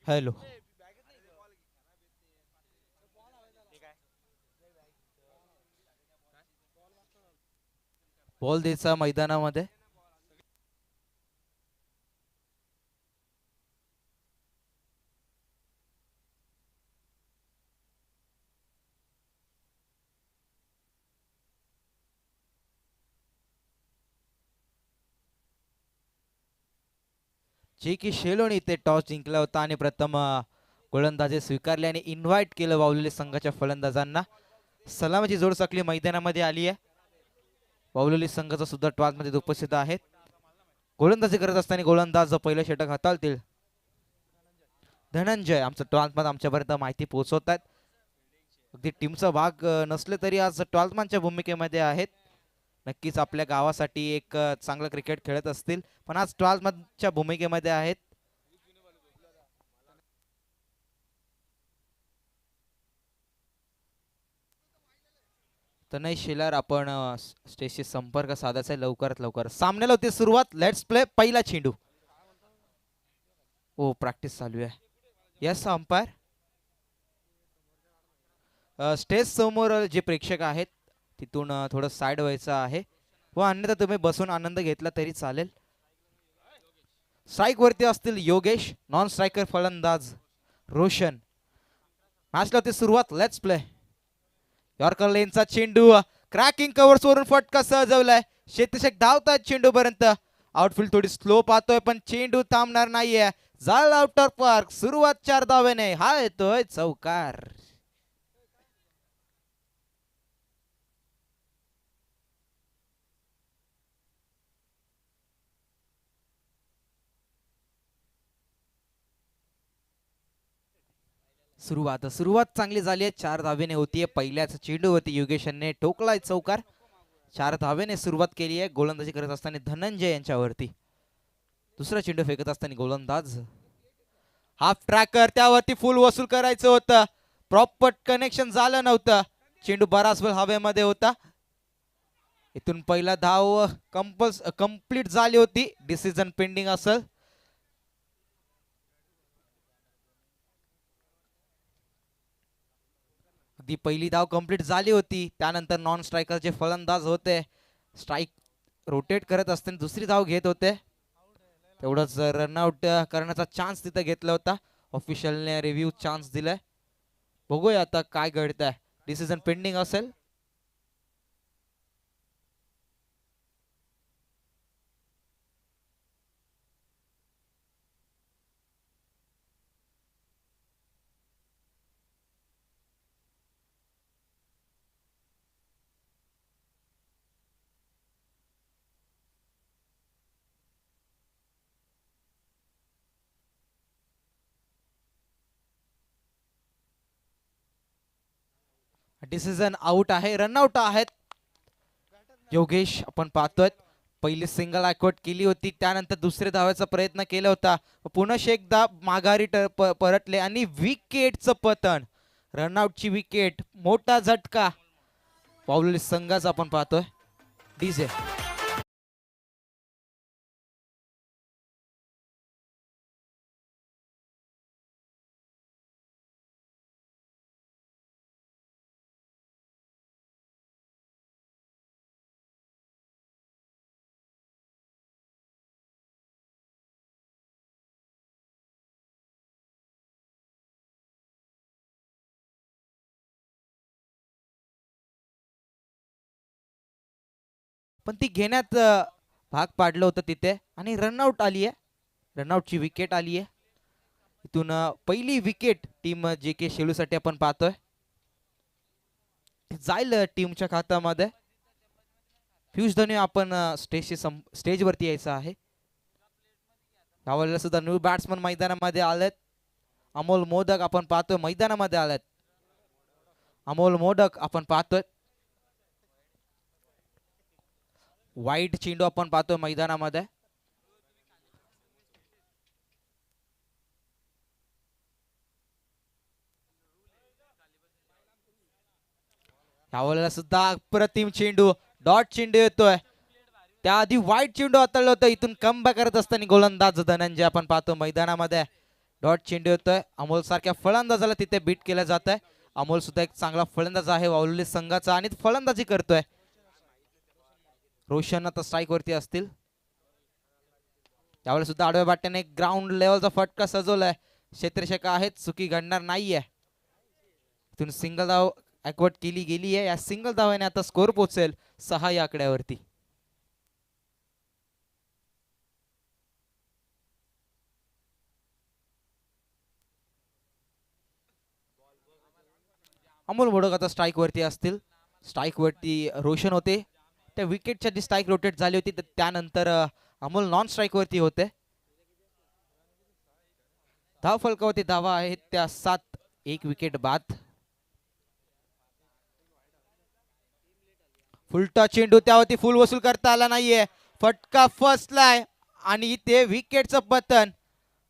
Hello. Ball द्यायचा मैदानामध्ये. जे की शेलोनी ते टॉस जिंकला होता आणि प्रथम गोलंदाजी स्वीकारले आणि इन्व्हाइट केलं वावलेले संघाच्या फलंदाजांना. सलामीची जोड सकली मैदानामध्ये आली आहे. वावलेली संघाचा सुद्धा टॉस मध्ये उपस्थित आहेत. गोलंदाजी करत असताना गोलंदाज पहिलं षटक हाताळतील. धनंजय आमचं टॉस मध्ये आमच्यापर्यंत माहिती पोहोचवतात. अगदी टीमचा भाग नसले तरी आज टॉल्समॅनच्या भूमिकेमध्ये आहेत. नक्कीच आपल्या गावासाठी एक चांगलं क्रिकेट खेळत असतील, पण आज टॉल्समॅनच्या भूमिकेमध्ये आहेत. तनय शेलार आपण स्टेजशी संपर्क साधायचा लवकरात लवकर. सामन्याला होती सुरुवात. Let's play. पहिला चेंडू. ओ प्रॅक्टिस चालू आहे. Yes umpire. स्टेज समोर जे प्रेक्षक आहेत तिथून थोडं साईड व्हायचं आहे व अन्यथा तुम्ही बसून आनंद घेतला तरी चालेल. स्ट्राईक वरती असतील योगेश. नॉन स्ट्रायकर फलंदाज रोशन. मॅचला होती सुरुवात. Let's play. यॉर्कर लेनचा चेंडू क्रॅकिंग कव्हर्स वरून फटका सजवलाय. शेतीशेक धावतात चेंडू पर्यंत. आउटफील्ड थोडी स्लो पाहतोय पण चेंडू थांबणार नाहीये. झाला आउटर पार्क. सुरुवात 4 धावेने. हा येतोय चौकार. सुरुवात चांगली झाली आहे. 4 धावेने होतीये. पहिल्याच चेंडूवरती योगेशने ठोकलाय चौकार. 4 धावेने सुरुवात केली आहे. गोलंदाजी करत असताना धनंजय यांच्यावरती. दुसरा चेंडू फेकत असताना गोलंदाज. हाफ ट्रॅकर त्यावरती फुल वसूल करायचं होतं. प्रॉपर कनेक्शन झालं नव्हतं. चेंडू बराच वेळ हवेमध्ये होता. इथून पहिला धाव कंप्लीट झाली होती. डिसिजन पेंडिंग असेल. ती पहिली धाव कंप्लीट झाली होती. त्यानंतर नॉन स्ट्रायकरचे फलंदाज होते. स्ट्राईक रोटेट करत असताना दुसरी धाव घेत होते. तेवढंच रनआउट करण्याचा चान्स तिथे घेतला होता. ऑफिशियलने रिव्ह्यू चान्स दिलाय. बघूया आता काय घडतंय. डिसिजन पेंडिंग असेल. डिसिजन आउट आहे. रनआउट आहेत. योगेश आपण पाहतोय पहिली सिंगल आकवट केली होती. त्यानंतर दुसरे धावायचा प्रयत्न केला होता. पुन्हा एकदा माघारी परतले आणि विकेटचं पतन. रनआउटची विकेट. मोठा झटका पावलेली संघाचा आपण पाहतोय. डीजे पण ती घेण्यात भाग पाडलं होतं तिथे आणि रनआउट आली आहे. रनआउटची विकेट आली आहे. इथून पहिली विकेट टीम जे के शेलूसाठी आपण पाहतोय. जाईल टीमच्या खात्यामध्ये. फ्यूज धनी आपण स्टेजवरती यायचं आहे. यावेळेला सुद्धा न्यू बॅट्समन मैदानामध्ये आलेत. अमोल मोदक आपण पाहतोय मैदानामध्ये आलेत. अमोल मोदक आपण पाहतोय. वाईट चेंडू आपण पाहतोय मैदानामध्ये. यावेळेला सुद्धा अप्रतिम चेंडू. डॉट चेंडू येतोय. त्याआधी वाईट चेंडू हाताळलं होतं. इथून कमबॅक करत असताना गोलंदाज धनंजय आपण पाहतो मैदानामध्ये. डॉट चेंडू येतोय. अमोल सारख्या फलंदाजाला तिथे बीट केलं जात आहे. अमोल सुद्धा एक चांगला फलंदाज आहे वावलेली संघाचा आणि फलंदाजी करतोय. रोशन आता स्ट्राईक वरती असतील. यावेळेस सुद्धा आडव्या बाट्याने ग्राउंड लेवलचा फटका सजवलाय. क्षेत्ररक्षक आहेत, चुकी घडणार नाहीये. तिथून सिंगल धाव ऍक्वर्ट केली गेली आहे. या सिंगल धावाने आता स्कोर पोहोचेल 6 या आकड्यावरती. अमोल मोडक आता स्ट्राईक वरती असतील. स्ट्राईक वरती रोशन होते. त्या विकेटच्या जी स्ट्राईक रोटेट झाली होती त्यानंतर अमोल नॉन स्ट्राईक वरती होते. धाव फलकावरती धावा आहेत त्या 7. एक विकेट बाद. फुलटा चेंडू त्यावरती फुल वसूल करता आला नाहीये. फटका फसलाय आणि इथे विकेटचं पतन.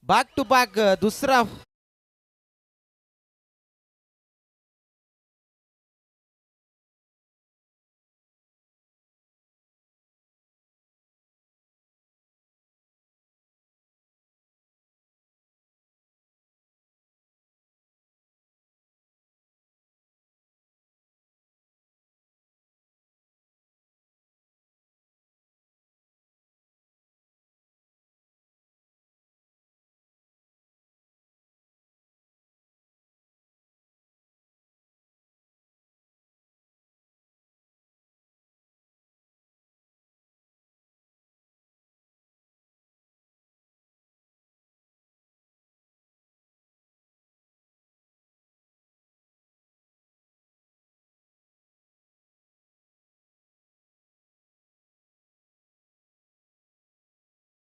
बॅक टू बॅक दुसरा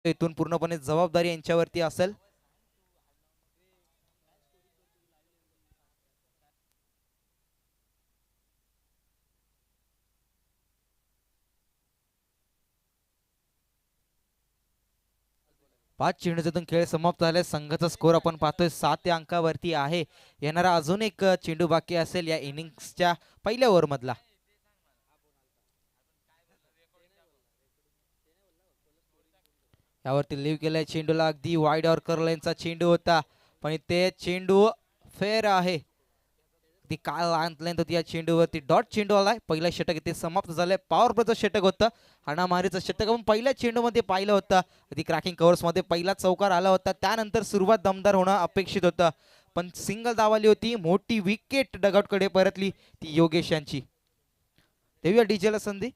इथून पूर्णपणे जबाबदारी यांच्यावरती असेल. पाच चेंडूतून खेळ समाप्त झाले. संघाचा स्कोर आपण पाहतोय 7 या अंकावरती आहे. येणारा अजून एक चेंडू बाकी असेल या इनिंग्सच्या पहिल्या ओव्हर मधला. यावरती लिव्ह केलाय चेंडूला. अगदी वाईड ऑर्कर लाईनचा चेंडू होता पण ते चेंडू फेअर आहे. ती काय लेंथ होती या चेंडूवरती. डॉट चेंडू आलाय. पहिला षटक इथे समाप्त झालंय. पॉवर प्लेचं षटक होतं. हाणामारीचं षटक आपण पहिल्या चेंडूमध्ये पाहिलं होतं. ती क्रॅकिंग कव्हर्स मध्ये पहिला चौकार आला होता. त्यानंतर सुरुवात दमदार होणं अपेक्षित होतं पण सिंगल धावाली होती. मोठी विकेट डगआउट कडे परतली ती योगेश यांची. देऊया डीजेला संधी.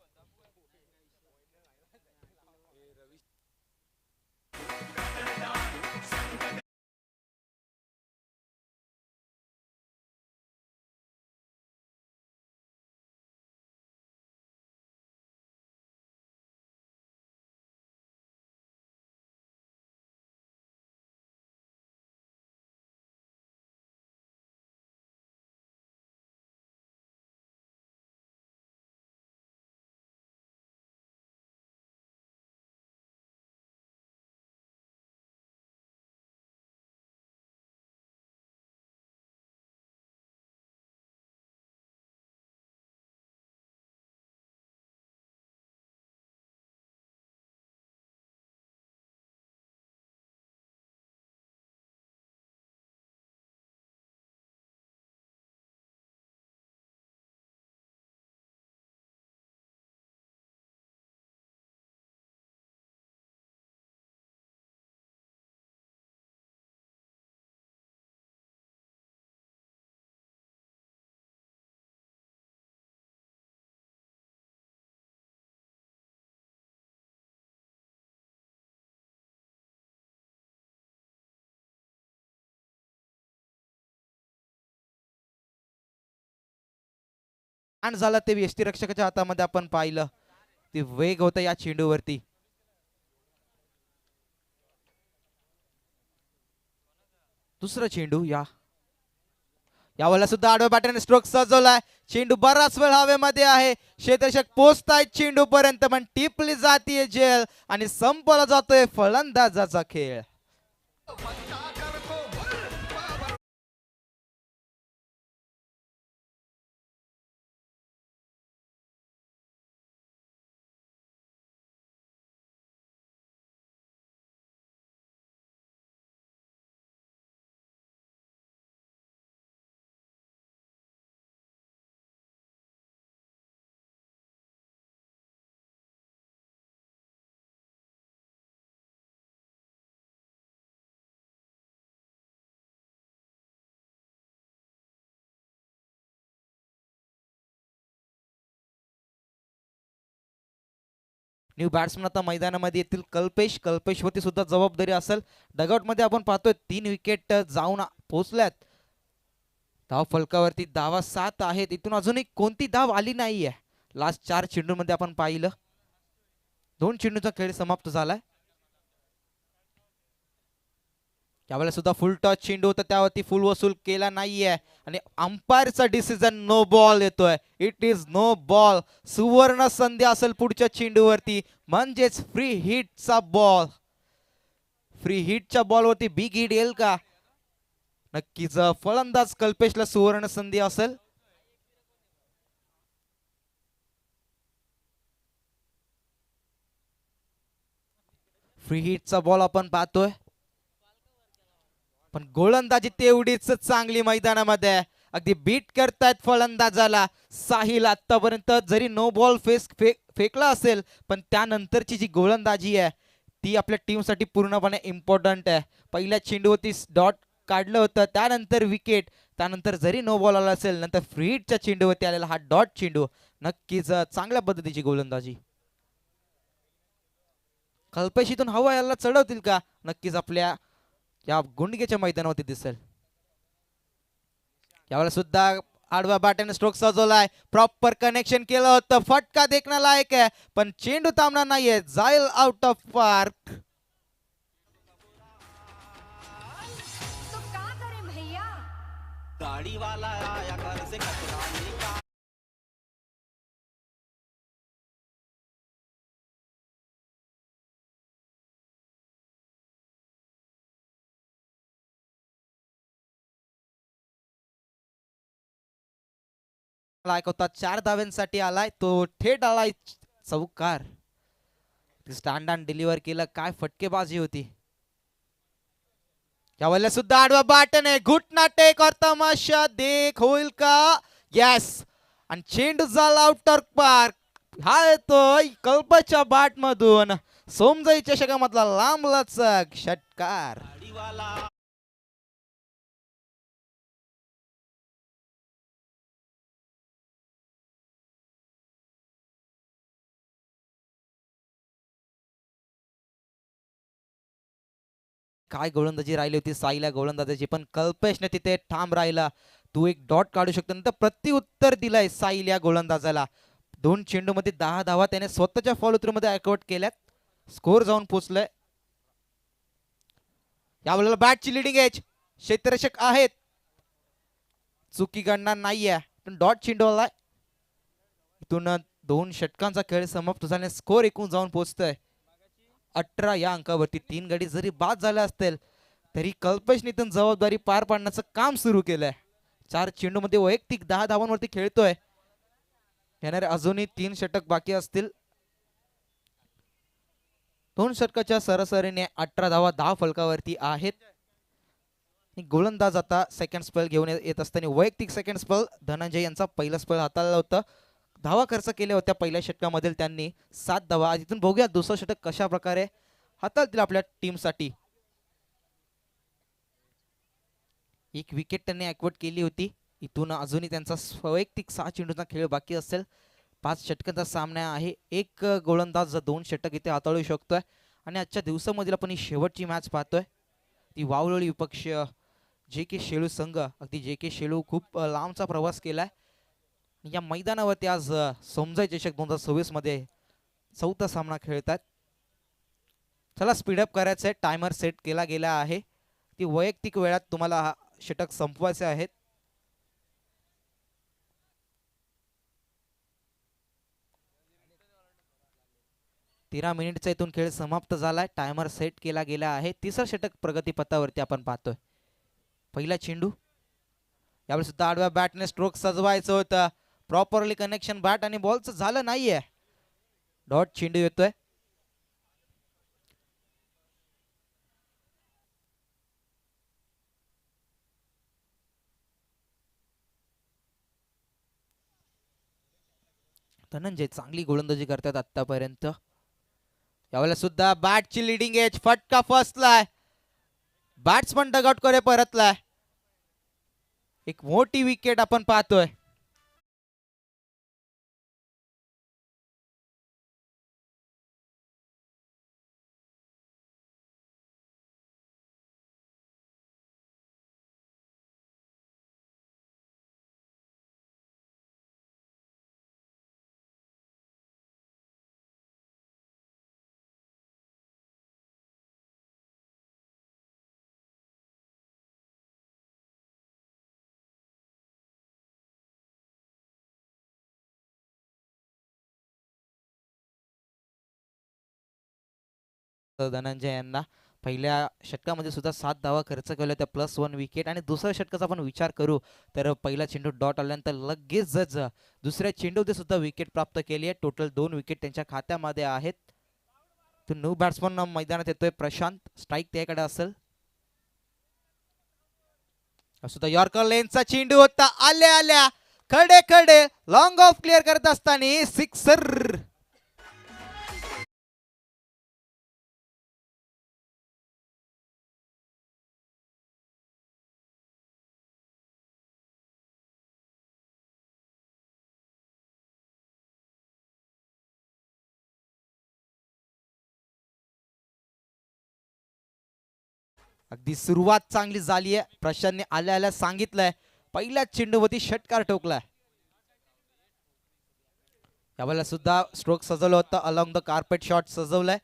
झाला ते यष्टीरक्षकाच्या हातामध्ये आपण पाहिलं. ते वेग होता या चेंडूवरती. दुसरा चेंडू यावेळेला सुद्धा आडव्या बॅटरने स्ट्रोक सजवलाय. चेंडू बराच वेळ हवेमध्ये आहे. क्षेत्ररक्षक पोहोचतायत चेंडू पर्यंत पण टिपली जातीये जेल आणि संपला जातोय फलंदाजाचा खेळ. न्यू बॅट्समन आता मैदानामध्ये येतील. कल्पेशवरती सुद्धा जबाबदारी असेल. डगआउट मध्ये आपण पाहतोय 3 विकेट जाऊन पोहोचल्यात. धाव फलकावरती धावा 7 आहेत. इथून अजूनही कोणती धाव आली नाहीये. लास्ट 4 चेंडूंमध्ये आपण पाहिलं 2 चेंडूचा खेळ समाप्त झालाय. त्यावेळेला सुद्धा फुल टॉस चेंडू होता, त्यावरती फुल वसूल केला नाहीये आणि अंपायरचा डिसिजन नो बॉल येतोय. It is no ball. सुवर्ण संधी असेल पुढच्या चेंडूवरती, म्हणजेच फ्री हिटचा बॉल. फ्री हिटच्या बॉलवरती बिग हिट येईल का? नक्कीच फलंदाज कल्पेशला सुवर्ण संधी असेल. फ्री हिटचा बॉल आपण पाहतोय, पण गोलंदाजी तेवढीच चांगली मैदानामध्ये. अगदी बीट करतायत फलंदाजाला. साहिल आतापर्यंत जरी नो बॉल फेकला असेल, पण त्यानंतरची जी गोलंदाजी आहे ती आपल्या टीमसाठी पूर्णपणे इम्पॉर्टंट आहे. पहिल्या चेंडूवरती डॉट काढलं होतं, त्यानंतर विकेट, त्यानंतर जरी नो बॉल आला असेल, नंतर फ्री हिटच्या चेंडूवरती आलेला हा डॉट चेंडू. नक्कीच चांगल्या पद्धतीची गोलंदाजी. कल्पेशीतून हवा याला चढवतील का? नक्कीच आपल्या या गुंडगेच्या मैदानावरती दिसेल. यावेळेला सुद्धा आडव्या बॅटने स्ट्रोक सजवलाय. प्रॉपर कनेक्शन केलं होतं. फटका देखना लायक आहे, पण चेंडू थांबणार नाहीये. जाईल आउट ऑफ पार्क. लायक होता, 4 धाव्यांसाठी आलाय तो, थेट आलाय चौकार. स्टँड अँड डिलिव्हर केलं. काय फटकेबाजी होती. यावेळेला सुद्धा आडवा बॅटने घुटना टेक और तमाशा देख होईल का? यस. आणि चेंडू झाला आउट ऑफ पार्क. हा येतोय कल्पच्या बॅट मधून. सोमजाई चषकामधला लांब लचक षटकार. काय गोलंदाजी राहिली होती साईला गोलंदाजाची, पण कल्पेशने तिथे ठाम राहिला. तू एक डॉट काढू शकतो. नंतर प्रत्युत्तर दिलंय साईल या गोलंदाजाला. 2 चेंडूमध्ये 10 धावा त्याने स्वतःच्या फॉलोथ्रू मध्ये अकॉर्ड केल्यात. स्कोर जाऊन पोहोचलंय. यावेळेला बॅटची लिडिंग एज. क्षेत्ररक्षक आहेत, चुकी गणना नाहीये, पण डॉट चेंडू आलाय. इथून 2 षटकांचा खेळ समाप्त झाल्याने स्कोर एकूण जाऊन पोहोचतोय 18 या अंकावरती. 3 गडी जरी बाद झाले असतील तरी कल्पेशने इथून जबाबदारी पार पाडण्याचं काम सुरू केलंय. 4 चेंडूमध्ये वैयक्तिक 10 धावांवरती खेळतोय. येणारे अजूनही 3 षटक बाकी असतील. 2 षटकाच्या सरासरीने 18 धावा 10 फलकावरती आहेत. गोलंदाज आता सेकंड स्पेल घेऊन येत असताना वैयक्तिक सेकंड स्पेल धनंजय यांचा पहिला स्पेल हाताळला होता. धावा खर्च केल्या होत्या पहिल्या षटकामधील त्यांनी 7 धावा. इथून बघूया दुसरं षटक कशा प्रकारे हाताळतील आपल्या टीमसाठी. एक विकेट त्यांनी ॲक्वर्ड केली होती. इथून अजूनही त्यांचा वैयक्तिक 6 चेंडूचा खेळ बाकी असेल. 5 षटकांचा सामना आहे. एक गोलंदाज 2 षटक इथे हाताळू शकतोय. आणि आजच्या दिवसामधील आपण ही शेवटची मॅच पाहतोय. ती वावळोळी विपक्ष जे के शेळू संघ. अगदी जे के शेळू खूप लांबचा प्रवास केलाय. या मैदानावरती आज सोमजाई चषक 2026 मध्ये 4था सामना खेळतात. चला स्पीडअप करायचंय. टायमर सेट केला गेला आहे. ती वैयक्तिक वेळात तुम्हाला षटक संपवायचे आहेत. तेरा मिनिटचा इथून खेळ समाप्त झालाय. टायमर सेट केला गेला आहे. तिसरं षटक प्रगतीपथावरती आपण पाहतोय. पहिला चेंडू. यावेळी सुद्धा आडव्या बॅटने स्ट्रोक सजवायचं होतं. प्रॉपरली कनेक्शन बॅट आणि बॉलचं झालं नाहीये. डॉट चेंडू येतोय. धनंजय चांगली गोलंदाजी करतात आतापर्यंत. यावेळेला सुद्धा बॅटची लिडिंग एज. फटका फसलाय. बॅट्समन डगआउट कडे परतलाय. एक मोठी विकेट आपण पाहतोय. धनंजय यांना पहिल्या षटकामध्ये सुद्धा 7 धावा खर्च केल्या त्या +1 विकेट. आणि दुसऱ्या षटकाचा आपण विचार करू तर पहिला चेंडू डॉट आल्यानंतर लगेचच दुसऱ्या चेंडूमध्ये सुद्धा विकेट प्राप्त केली आहे. टोटल 2 विकेट त्यांच्या खात्यामध्ये आहेत. तो न्यू बॅट्समन मैदानात येतोय प्रशांत. स्ट्राईक त्याकडे असेल. सुद्धा यॉर्कर लेनचा चेंडू होता. आल्या आल्या खडे खडे लॉंग ऑफ क्लिअर करत असताना सिक्सर. अगदी सुरुवात चांगली झाली आहे. प्रशांतने आल्या आल्या सांगितलंय पहिल्याच चेंडूवरती षटकार ठोकलाय. यावेळेला सुद्धा स्ट्रोक सजवलं होतं. अलॉंग द कार्पेट शॉट सजवलाय.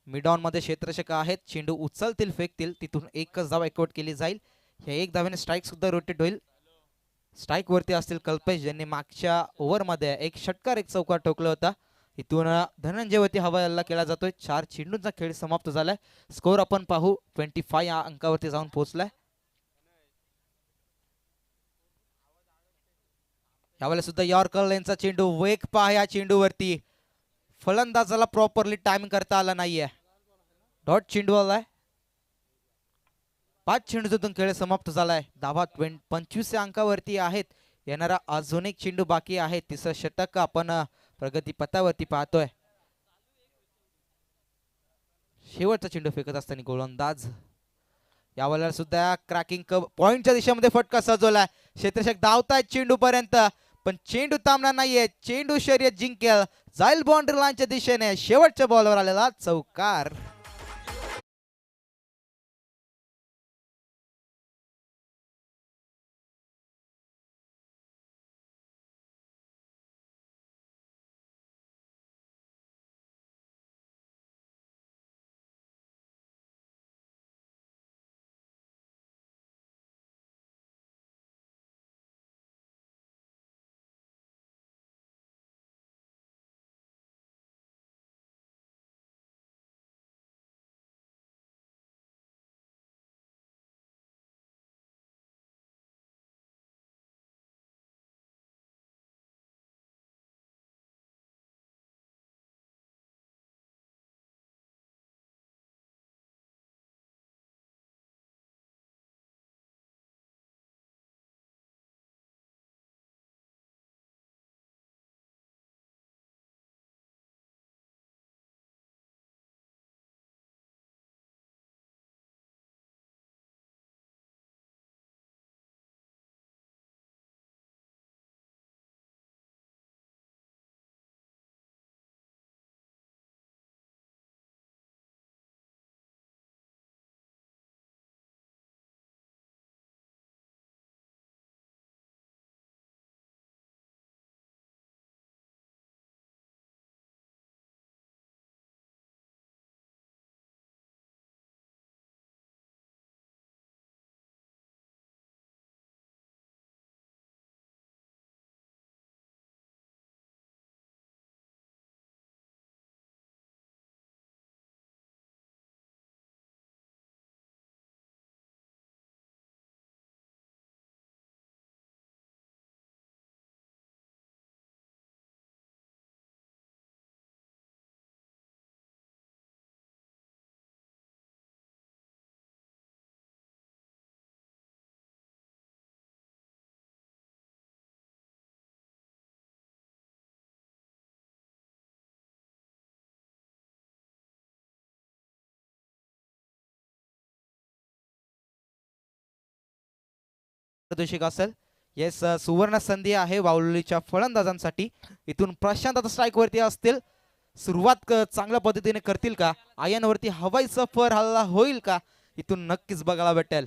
मिड ऑन मध्ये क्षेत्ररक्षक आहेत. चेंडू उचलतील फेकतील तिथून एकच धाव एकवट केली जाईल. या एक धावेने स्ट्राईक सुद्धा रोटेट होईल. स्ट्राईक वरती असतील कल्पेश ज्यांनी मागच्या ओव्हर मध्ये एक षटकार एक चौकार ठोकला होता. इथून धनंजयवरती हवा हल्ला केला जातोय. 4 चेंडूंचा खेळ समाप्त झालाय. स्कोर आपण पाहू 25 या अंकावरती जाऊन पोहोचलाय. यावेळेला सुद्धा यॉर्कर लेनचा चेंडू. वेग पहा या चेंडूवरती. फलंदाजाला प्रॉपरली टाइमिंग करता आला नाहीये. डॉट चेंडू आलाय. 5 चेंडूतून खेळ समाप्त झालाय. धावा 25 अंकावरती आहेत. येणारा अजून एक चेंडू बाकी आहे. तिसरं षटक आपण प्रगती पथावरती पाहतोय. शेवटचा चेंडू फेकत असताना गोलंदाज. यावेळेला सुद्धा क्रॅकिंग पॉइंटच्या दिशेमध्ये फटका सजवलाय. क्षेत्ररक्षक धावतायत चेंडू पर्यंत पण चेंडू थांबणार नाहीये. चेंडू शर्यत जिंकेल. जाईल बाउंड्री लाईनच्या दिशेने. शेवटच्या बॉलवर आलेला चौकार. प्रदर्शक असेल. येस सुवर्ण संधी आहे वावळीच्या फलंदाजांसाठी. इथून प्रशांत आता स्ट्राईक वरती असतील. सुरुवात चांगल्या पद्धतीने करतील का? आयन वरती हवाई सफर हल्ला होईल का? इथून नक्कीच बघायला भेटेल.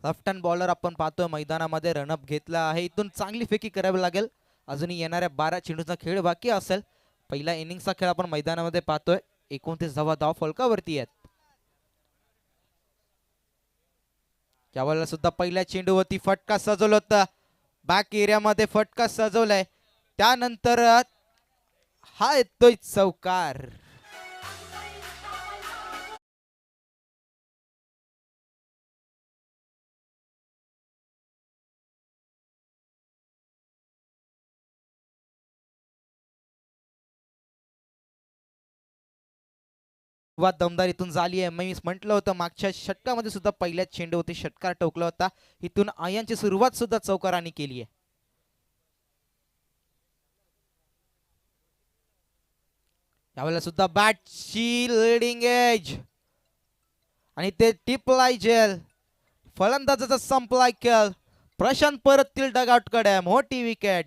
लेफ्ट हँड बॉलर आपण पाहतोय मैदानामध्ये रनअप घेतला आहे. इथून चांगली फेकी करावी लागेल. अजूनही येणाऱ्या 12 चेंडूचा खेळ बाकी असेल. पहिला इनिंगचा खेळ आपण मैदानामध्ये पाहतोय. 29 धावा धाव फलकावरती आहेत. यावेळेला सुद्धा पहिल्या चेंडूवरती फटका सजवला होता. बॅक एरियामध्ये फटका सजवलाय. त्यानंतर हा येतोय चौकार. वा दमदार झाली आहे. मी म्हटलं होतं मागच्या षटकामध्ये सुद्धा पहिल्याच चेंडूवरती षटकार टोकला होता. इथून आयांची सुरुवात सुद्धा चौकाराने केली आहे. यावेळेला सुद्धा बॅटची लिडिंग एज आणि ते टिपलाय जेल. फलंदाजाचा संपलाय खेळ. प्रशांत परततील डगआउट कडे. मोठी विकेट.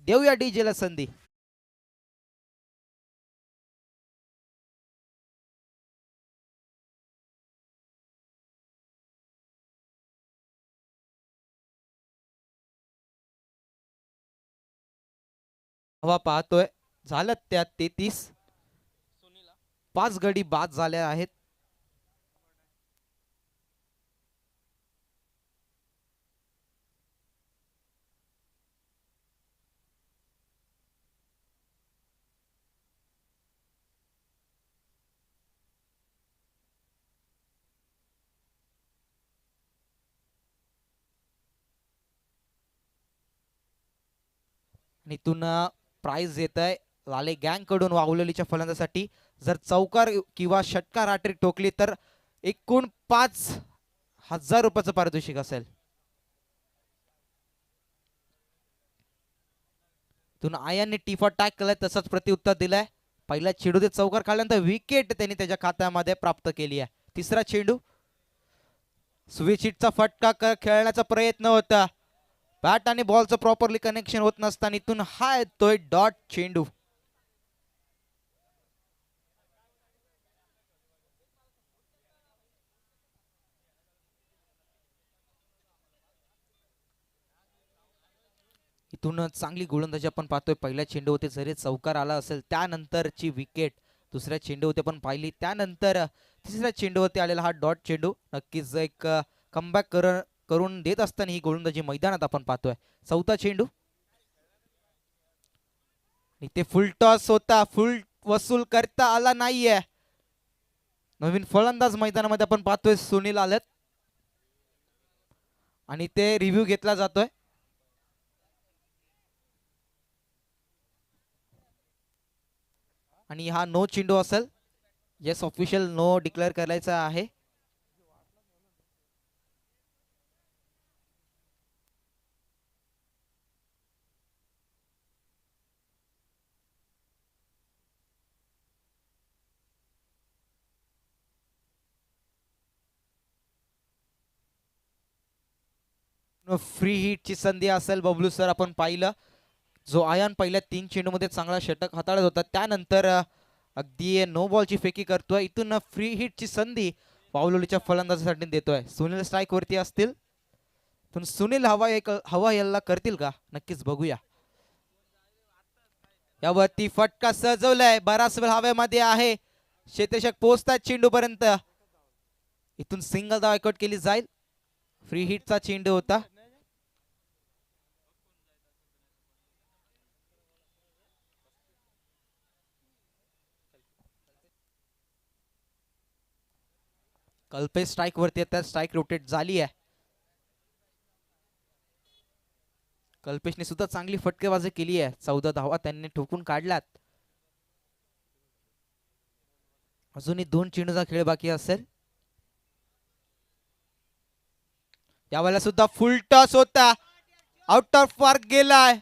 देऊया डीजेला संधी. हवा पाहतोय. झालं त्यात 33. 5 गडी बाद झाल्या आहेत. आणि इथून प्राइज येत आहे लाले गँग कडून वाहुलेलीच्या फलंदासाठी. जर चौकार किंवा षटकार हॅट्रिक ठोकली तर एकूण 5,000 रुपयाचं पारितोषिक असेल. इथून आयांनी टिफा टॅग केलाय तसंच प्रत्युत्तर दिलंय. पहिल्या चेंडूत चौकार काढल्यानंतर विकेट त्यांनी त्याच्या खात्यामध्ये प्राप्त केली आहे. तिसरा चेंडू. स्विचिटचा फटका खेळण्याचा प्रयत्न होता. बॅट आणि बॉलचं प्रॉपरली कनेक्शन होत नसताना इथून हा येतोय डॉट चेंडू. इथून चांगली गोलंदाजी आपण पाहतोय. पहिल्या चेंडूवरती जरी चौकार आला असेल त्यानंतरची विकेट. दुसऱ्या चेंडूवरती आपण पाहिली. त्यानंतर तिसऱ्या चेंडूवरती आलेला हा डॉट चेंडू. नक्कीच एक कमबॅक करून देत असताना ही गोलंदाजी मैदानात आपण पाहतोय. चौथा चेंडू. इथे फुल टॉस होता. फुल वसूल करता आला नाहीये. नवीन फलंदाज मैदानामध्ये आपण पाहतोय सुनील आलेत आणि ते रिव्ह्यू घेतला जातोय. आणि हा नो चेंडू असेल. येस ऑफिशियल नो डिक्लेअर करायचा आहे. फ्री हिटची संधी असेल बबलू सर. आपण पाहिलं जो आयान पहिल्या 3 चेंडूमध्ये चांगला षटक हाताळत होता त्यानंतर अगदी नो बॉलची फेकी करतोय. इथून फ्री हिटची संधी पावलोलीच्या फलंदाजासाठी देतोय. सुनील स्ट्राईक वरती असतील. पण सुनील हवा याला करतील का नक्कीच बघूया. यावरती फटका सजवलाय. बराच वेळ हवेमध्ये आहे. क्षेत्ररक्षक पोहोचतात चेंडू पर्यंत. इथून सिंगल धाव आउट केली जाईल. फ्री हिटचा चेंडू होता. कल्पेश स्ट्राईक वरती येतात. स्ट्राईक रोटेट झाली आहे. कल्पेशने सुद्धा चांगली फटकेबाजी केली आहे. 14 धावा त्यांनी ठोकून काढल्यात. अजूनही 2 चेंडूचा खेळ बाकी असेल. यावेळेला सुद्धा फुल टॉस होता. आउट ऑफ पार्क गेलाय.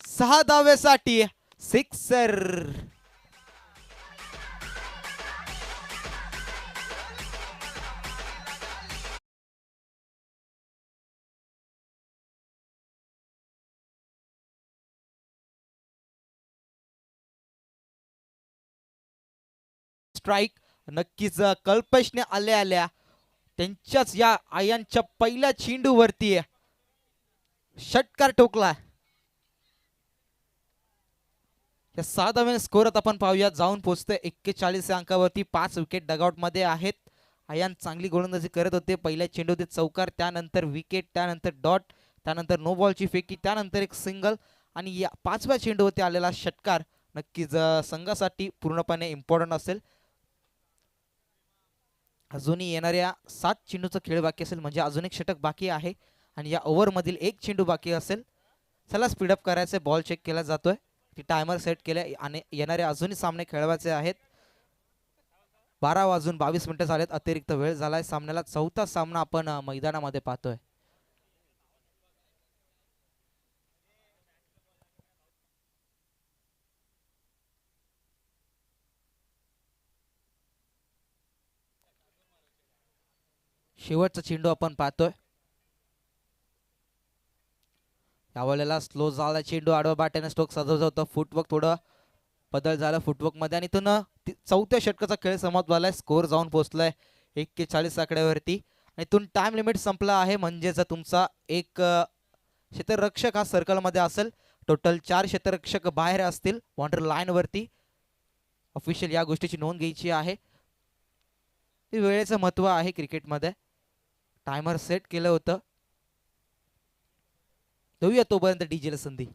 6 धावेसाठी सिक्सर. स्ट्राईक. नक्कीच कल्पेशने आल्या त्यांच्याच या आयांच्या पहिल्या चेंडूवरती षटकार ठोकला. या 6 धाव्याने स्कोरत आपण पाहूया. जाऊन पोहोचतोय 41 अंकावरती. 5 विकेट डगआउट मध्ये आहेत. आयान चांगली गोलंदाजी करत होते. पहिल्या चेंडूत चौकार, त्यानंतर विकेट, त्यानंतर डॉट, त्यानंतर नो बॉलची फेकी, त्यानंतर एक सिंगल आणि या 5व्या चेंडूवरती आलेला षटकार नक्कीच संघासाठी पूर्णपणे इम्पॉर्टंट असेल. अजूनही येणाऱ्या 7 चेंडूचा खेळ बाकी असेल, म्हणजे अजून एक षटक बाकी आहे आणि या ओव्हरमधील एक चेंडू बाकी असेल. चला स्पीडअप करायचे, बॉल चेक केला जातोय, टायमर सेट केले आणि येणारे अजूनही सामने खेळवायचे आहेत. 12 वाजून 22 मिनिटं झालेत, अतिरिक्त वेळ झालाय सामन्याला. चौथा सामना आपण मैदानामध्ये पाहतोय. शेवटचा चेंडू आपण पाहतोय. यावेळेला स्लो झाला चेंडू, आडवा बाट्याने स्ट्रोक सजवलं होतं. फुटवर्क थोडं बदल झाला फुटवर्क मध्ये आणि इथून चौथ्या षटकाचा खेळ समाप्त झालाय. स्कोर जाऊन पोहोचलाय 41 आकड्यावरती आणि इथून टाइम लिमिट संपला आहे. म्हणजे जर तुमचा एक क्षेत्ररक्षक हा सर्कलमध्ये असेल, टोटल 4 क्षेत्ररक्षक बाहेर असतील बाउंड्री लाईन वरती. ऑफिशियल या गोष्टीची नोंद घ्यायची आहे. वेळेचं महत्व आहे क्रिकेटमध्ये. टायमर सेट केलं होतं. देऊया तोपर्यंत डीजेला संधी.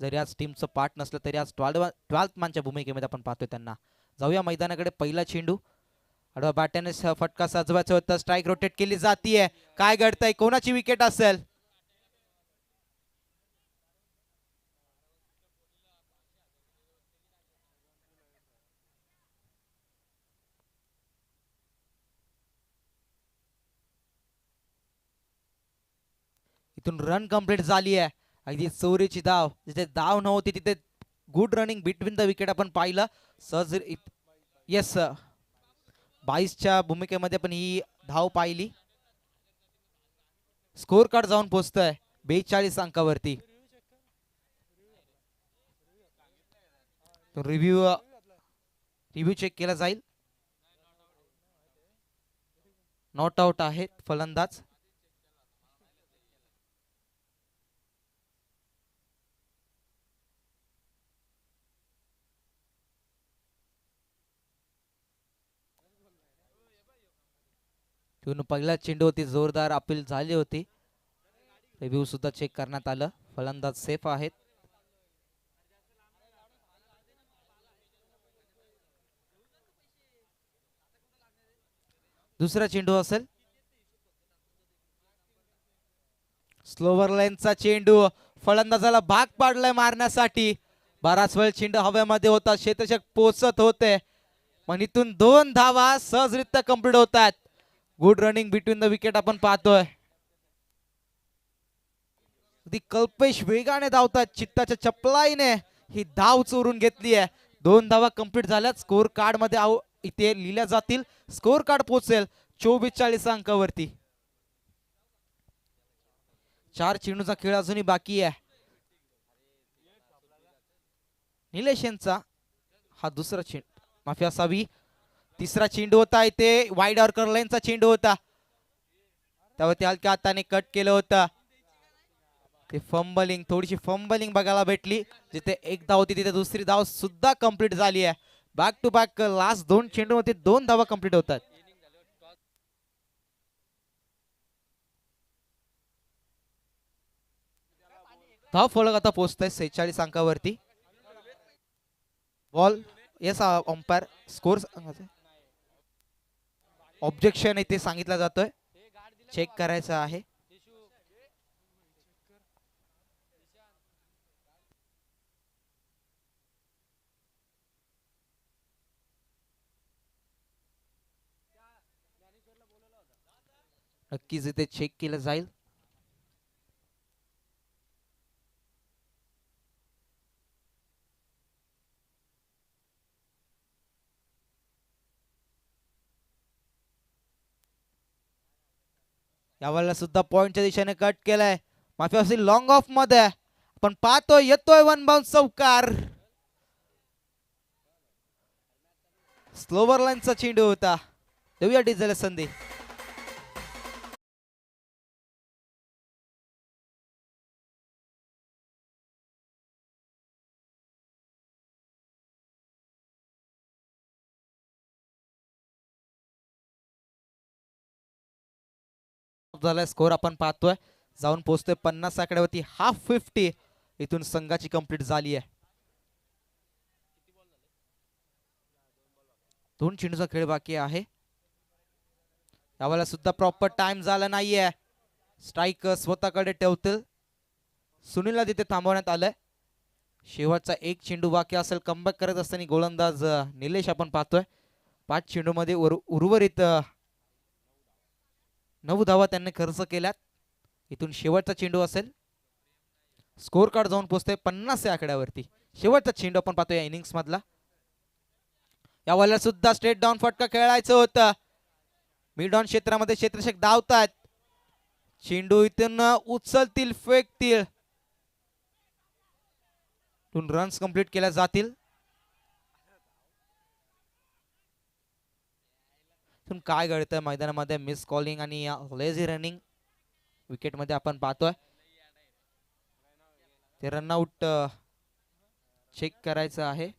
जरी आज टीमचं पार्ट नसलं तरी आज 12th मॅनच्या भूमिकेमध्ये आपण पाहतोय त्यांना. जाऊया मैदानाकडे. पहिला चेंडू आडवा बॅटने फटका सजवायचा होता. स्ट्राईक रोटेट केली जातीये. काय घडतंय, कोणाची विकेट असेल? इथून रन कंप्लीट झाली आहे. अगदी चोरीची धाव, जिथे धाव नव्हती तिथे good running between the wicket आपण पाहिलं. सहज येस 22च्या भूमिकेमध्ये पण ही धाव पाहिली. स्कोर कार्ड जाऊन पोहोचतोय 42 अंकावरती. रिव्ह्यू चेक केला जाईल. नॉट आउट आहे फलंदाज. पहिला चेंडू होती, जोरदार अपील झाली होती. रिव्ह्यू सुद्धा चेक करण्यात आलं. फलंदाज सेफ आहेत. दुसरा चेंडू असेल. स्लोवर लाईनचा चेंडू फलंदाजाला भाग पाडलाय मारण्यासाठी. बराच वेळ चेंडू हवेमध्ये होता, क्षेत्ररक्षक पोचत होते, पण इथून 2 धावा सहजरित्या कंप्लीट होतात. Good running between the wicket आपण पाहतोय. अगदी कल्पेश वेगाने धावतात, चित्ताच्या चपलाईने ही धाव चोरून घेतली आहे. 2 धावा कंप्लीट झाल्यात. स्कोर कार्ड मध्ये इथे लिहिल्या जातील. स्कोर कार्ड पोहोचेल 44 अंकावरती. 4 चेंडूचा खेळ अजूनही बाकी आहे. निलेश यांचा हा दुसरा चेंडू, माफी असावी, तिसरा चेंडू होता. इथे वाईड ऑर्कर लाईनचा चेंडू होता. त्यावरती हलक्या हाताने कट केलं होतं. ते फंबलिंग, थोडीशी फंबलिंग बघायला भेटली. जिथे एक धाव होती तिथे दुसरी धाव सुद्धा कंप्लीट झाली आहे. बॅक टू बॅक लास्ट 2 चेंडू मध्ये 2 धावा कंप्लीट होतात. धाव फलक आता पोहोचतोय 46 अंकावरती. Ball yes umpire score objection इथे सांगितलं जातोय. चेक करायचं आहे. नक्कीच इथे चेक केलं जाईल. यावेळेला सुद्धा पॉइंटच्या दिशेने कट केलाय. माफी असेल लॉंग ऑफ मध्ये पण पाहतोय येतोय वन बाउंस चौकार. स्लोवर लाईनचा चेंडू होता. देऊया डिझेल संधी. झालाय स्कोर आपण पाहतोय जाऊन पोहोचतोय 50 आकड्यावरती. हाफ 50 इथून संघाची कंप्लीट झाली आहे. 2 चेंडूचा खेळ बाकी आहे. यावेळेला सुद्धा प्रॉपर टाइम झाला नाहीये. स्ट्राईक स्वतःकडे ठेवतील. सुनीलला तिथे थांबवण्यात आलंय. शेवटचा एक चेंडू बाकी असेल. कमबॅक करत असताना गोलंदाज निलेश आपण पाहतोय. 5 चेंडू मध्ये उर्वरित 9 धावा त्यांनी खर्च केल्यात. इथून शेवटचा चेंडू असेल. स्कोर कार्ड जाऊन पोहोचतोय 50 या आकड्यावरती. शेवटचा चेंडू आपण पाहतोय या इनिंग्स मधला. यावेळेला सुद्धा स्ट्रेट डाऊन फटका खेळायचं होतं. मिड ऑन क्षेत्रामध्ये क्षेत्ररक्षक धावतात. चेंडू इथून उचलतील फेकतील. रन्स कंप्लीट केल्या जातील. काय घडतंय मैदानामध्ये मिस कॉलिंग आणि लेझी रनिंग विकेट मध्ये आपण पाहतोय. ते रनआउट चेक करायचं आहे.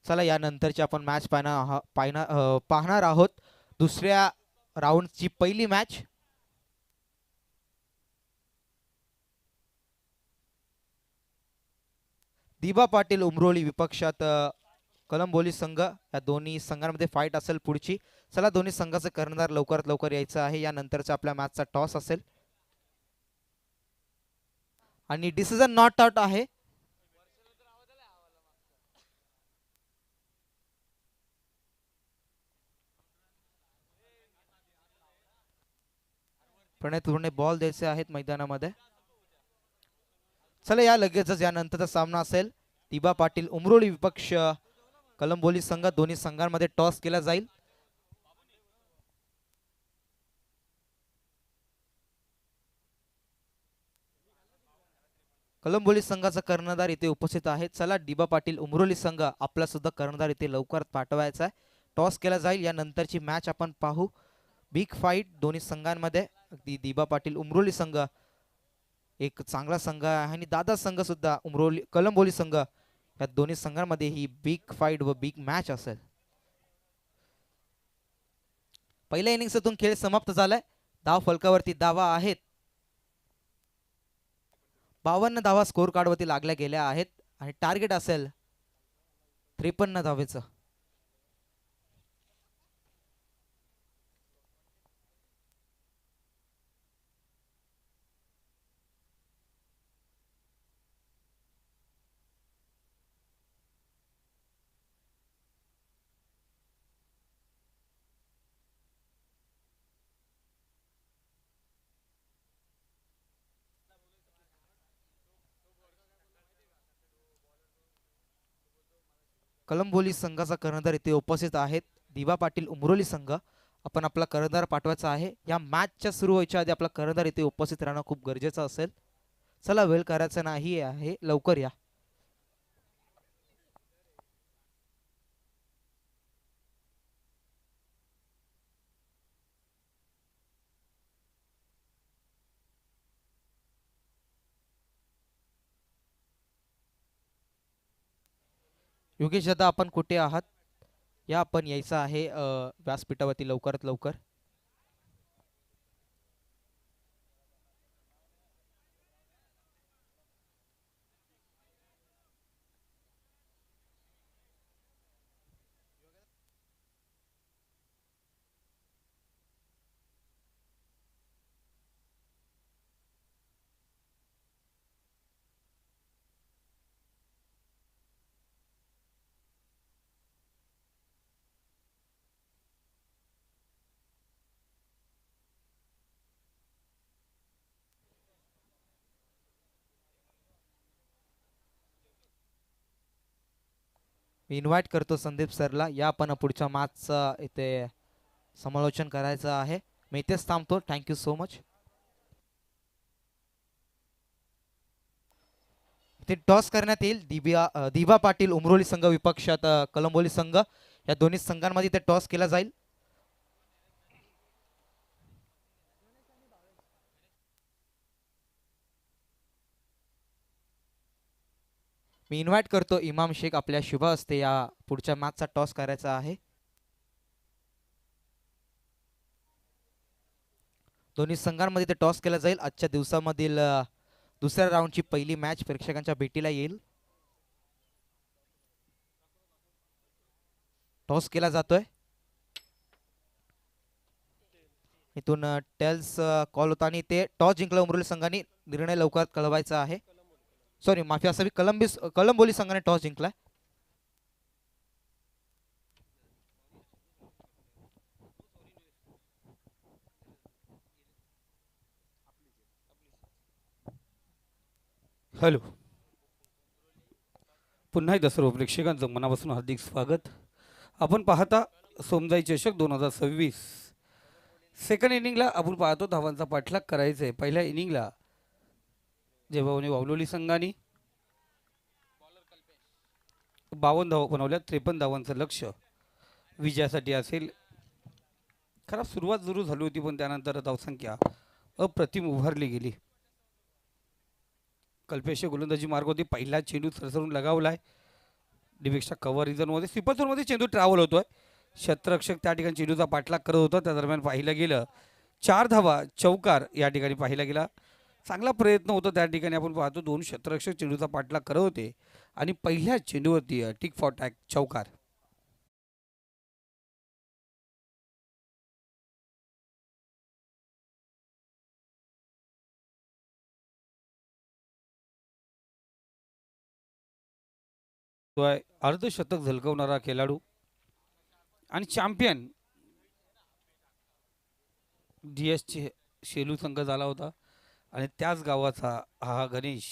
चला यानंतरची आपण मॅच पाहणार आहोत. दुसऱ्या राऊंडची पहिली मॅच. दिबा पाटील उमरोली विपक्षात कलंबोली संघ. या दोन्ही संघांमध्ये फाईट असेल पुढची. चला दोन्ही संघाचे कर्णधार लवकरात लवकर यायचं आहे. यानंतरचा आपल्या मॅचचा टॉस असेल आणि डिसिजन नॉट आउट आहे. प्रणय तुरणे बॉल द्यायचे आहेत मैदानामध्ये. चला या लगेचच यानंतरचा सामना असेल. दिबा पाटील उमरोली विपक्ष कलंबोली संघ. दोन्ही संघांमध्ये टॉस केला जाईल. कलंबोली संघाचा कर्णधार इथे उपस्थित आहे. चला दिबा पाटील उमरोली संघ आपला सुद्धा कर्णधार इथे लवकर पाठवायचा आहे. टॉस केला जाईल. यानंतरची मॅच आपण पाहू. बिग फाईट दोन्ही संघांमध्ये. अगदी दिबा पाटील उमरोली संघ एक चांगला संघ आहे आणि दादा संघ सुद्धा उमरोली कलंबोली संघ. या दोन्ही संघांमध्ये ही बिग फाईट व बिग मॅच असेल. पहिल्या इनिंग्सतून खेळ समाप्त झालाय. धाव फलकावरती धावा आहेत. 52 धावा स्कोर कार्ड वरती लागल्या गेल्या आहेत आणि टार्गेट असेल 53 धावेचं. कलंबोली संघाचा कर्णधार इथे उपस्थित आहेत. दिवा पाटील उमरोली संघ. आपण आपला कर्णधार पाठवायचा आहे. या मॅचच्या सुरू व्हायच्या आधी आपला कर्णधार इथे उपस्थित राहणं खूप गरजेचं असेल. चला वेळ करायचा नाही आहे, लवकर या. योगेश दादा आपण कुठे आहात? या आपण यायचं आहे व्यासपीठावरती लवकरात लवकर. मी इन्व्हाइट करतो संदीप सरला. या आपण पुढच्या मॅचचं इथे समालोचन करायचं आहे. मी इथेच थांबतो. Thank you so much. इथे टॉस करण्यात येईल. दिवा पाटील उमरोली संघ विपक्षात कलंबोली संघ. या दोन्ही संघांमध्ये इथे टॉस केला जाईल. मी इन्व्हाइट करतो इमाम शेख. आपल्या शुभ हस्ते या पुढच्या मॅचचा टॉस करायचा आहे. दोन्ही संघांमध्ये ते टॉस केला जाईल. आजच्या दिवसामधील दुसऱ्या राऊंडची पहिली मॅच प्रेक्षकांच्या भेटीला येईल. टॉस केला जातोय. इथून टेल्स कॉल होता आणि ते टॉस जिंकला उमरोली संघाने. निर्णय लवकर कळवायचा आहे. सॉरी माफी असावी. कलंबोली संघाने टॉस जिंकला. हॅलो, पुन्हा एकदा सर्व प्रेक्षकांचं मनापासून हार्दिक स्वागत. आपण पाहता सोमजाई चषक 2026. सेकंड इनिंगला आपण पाहतो धावांचा पाठलाग करायचा आहे. पहिल्या इनिंगला जेव्हा वावलोली संघाने 52 धावा बनवल्या. 53 धावांचं लक्ष विजयासाठी असेल. खराब सुरुवात जरूर झाली होती, पण त्यानंतर धावसंख्या अप्रतिम उभारली गेली. कल्पेश गोलंदाजी मार्ग होती. पहिला चेंडू सरसरून लगावलाय. डिपेक्षा कव्हर रिझनमध्ये स्वीपर झोनमध्ये चेंडू ट्रॅव्हल होतोय. क्षेत्ररक्षक त्या ठिकाणी चेंडूचा पाठलाग करत होता. त्या दरम्यान पाहिलं गेलं 4 धावा चौकार या ठिकाणी पाहिला गेला. चांगला प्रयत्न होता त्या ठिकाणी. आपण पाहतो 2 क्षेत्ररक्षक चेंडूचा पाठलाग करत होते आणि पहिल्या चेंडूवरती टिक फॉर टॅग चौकार. तो आहे अर्धशतक झलकवणारा खेळाडू आणि चॅम्पियन DS शेलू संघ झाला होता आणि त्याच गावाचा हा गणेश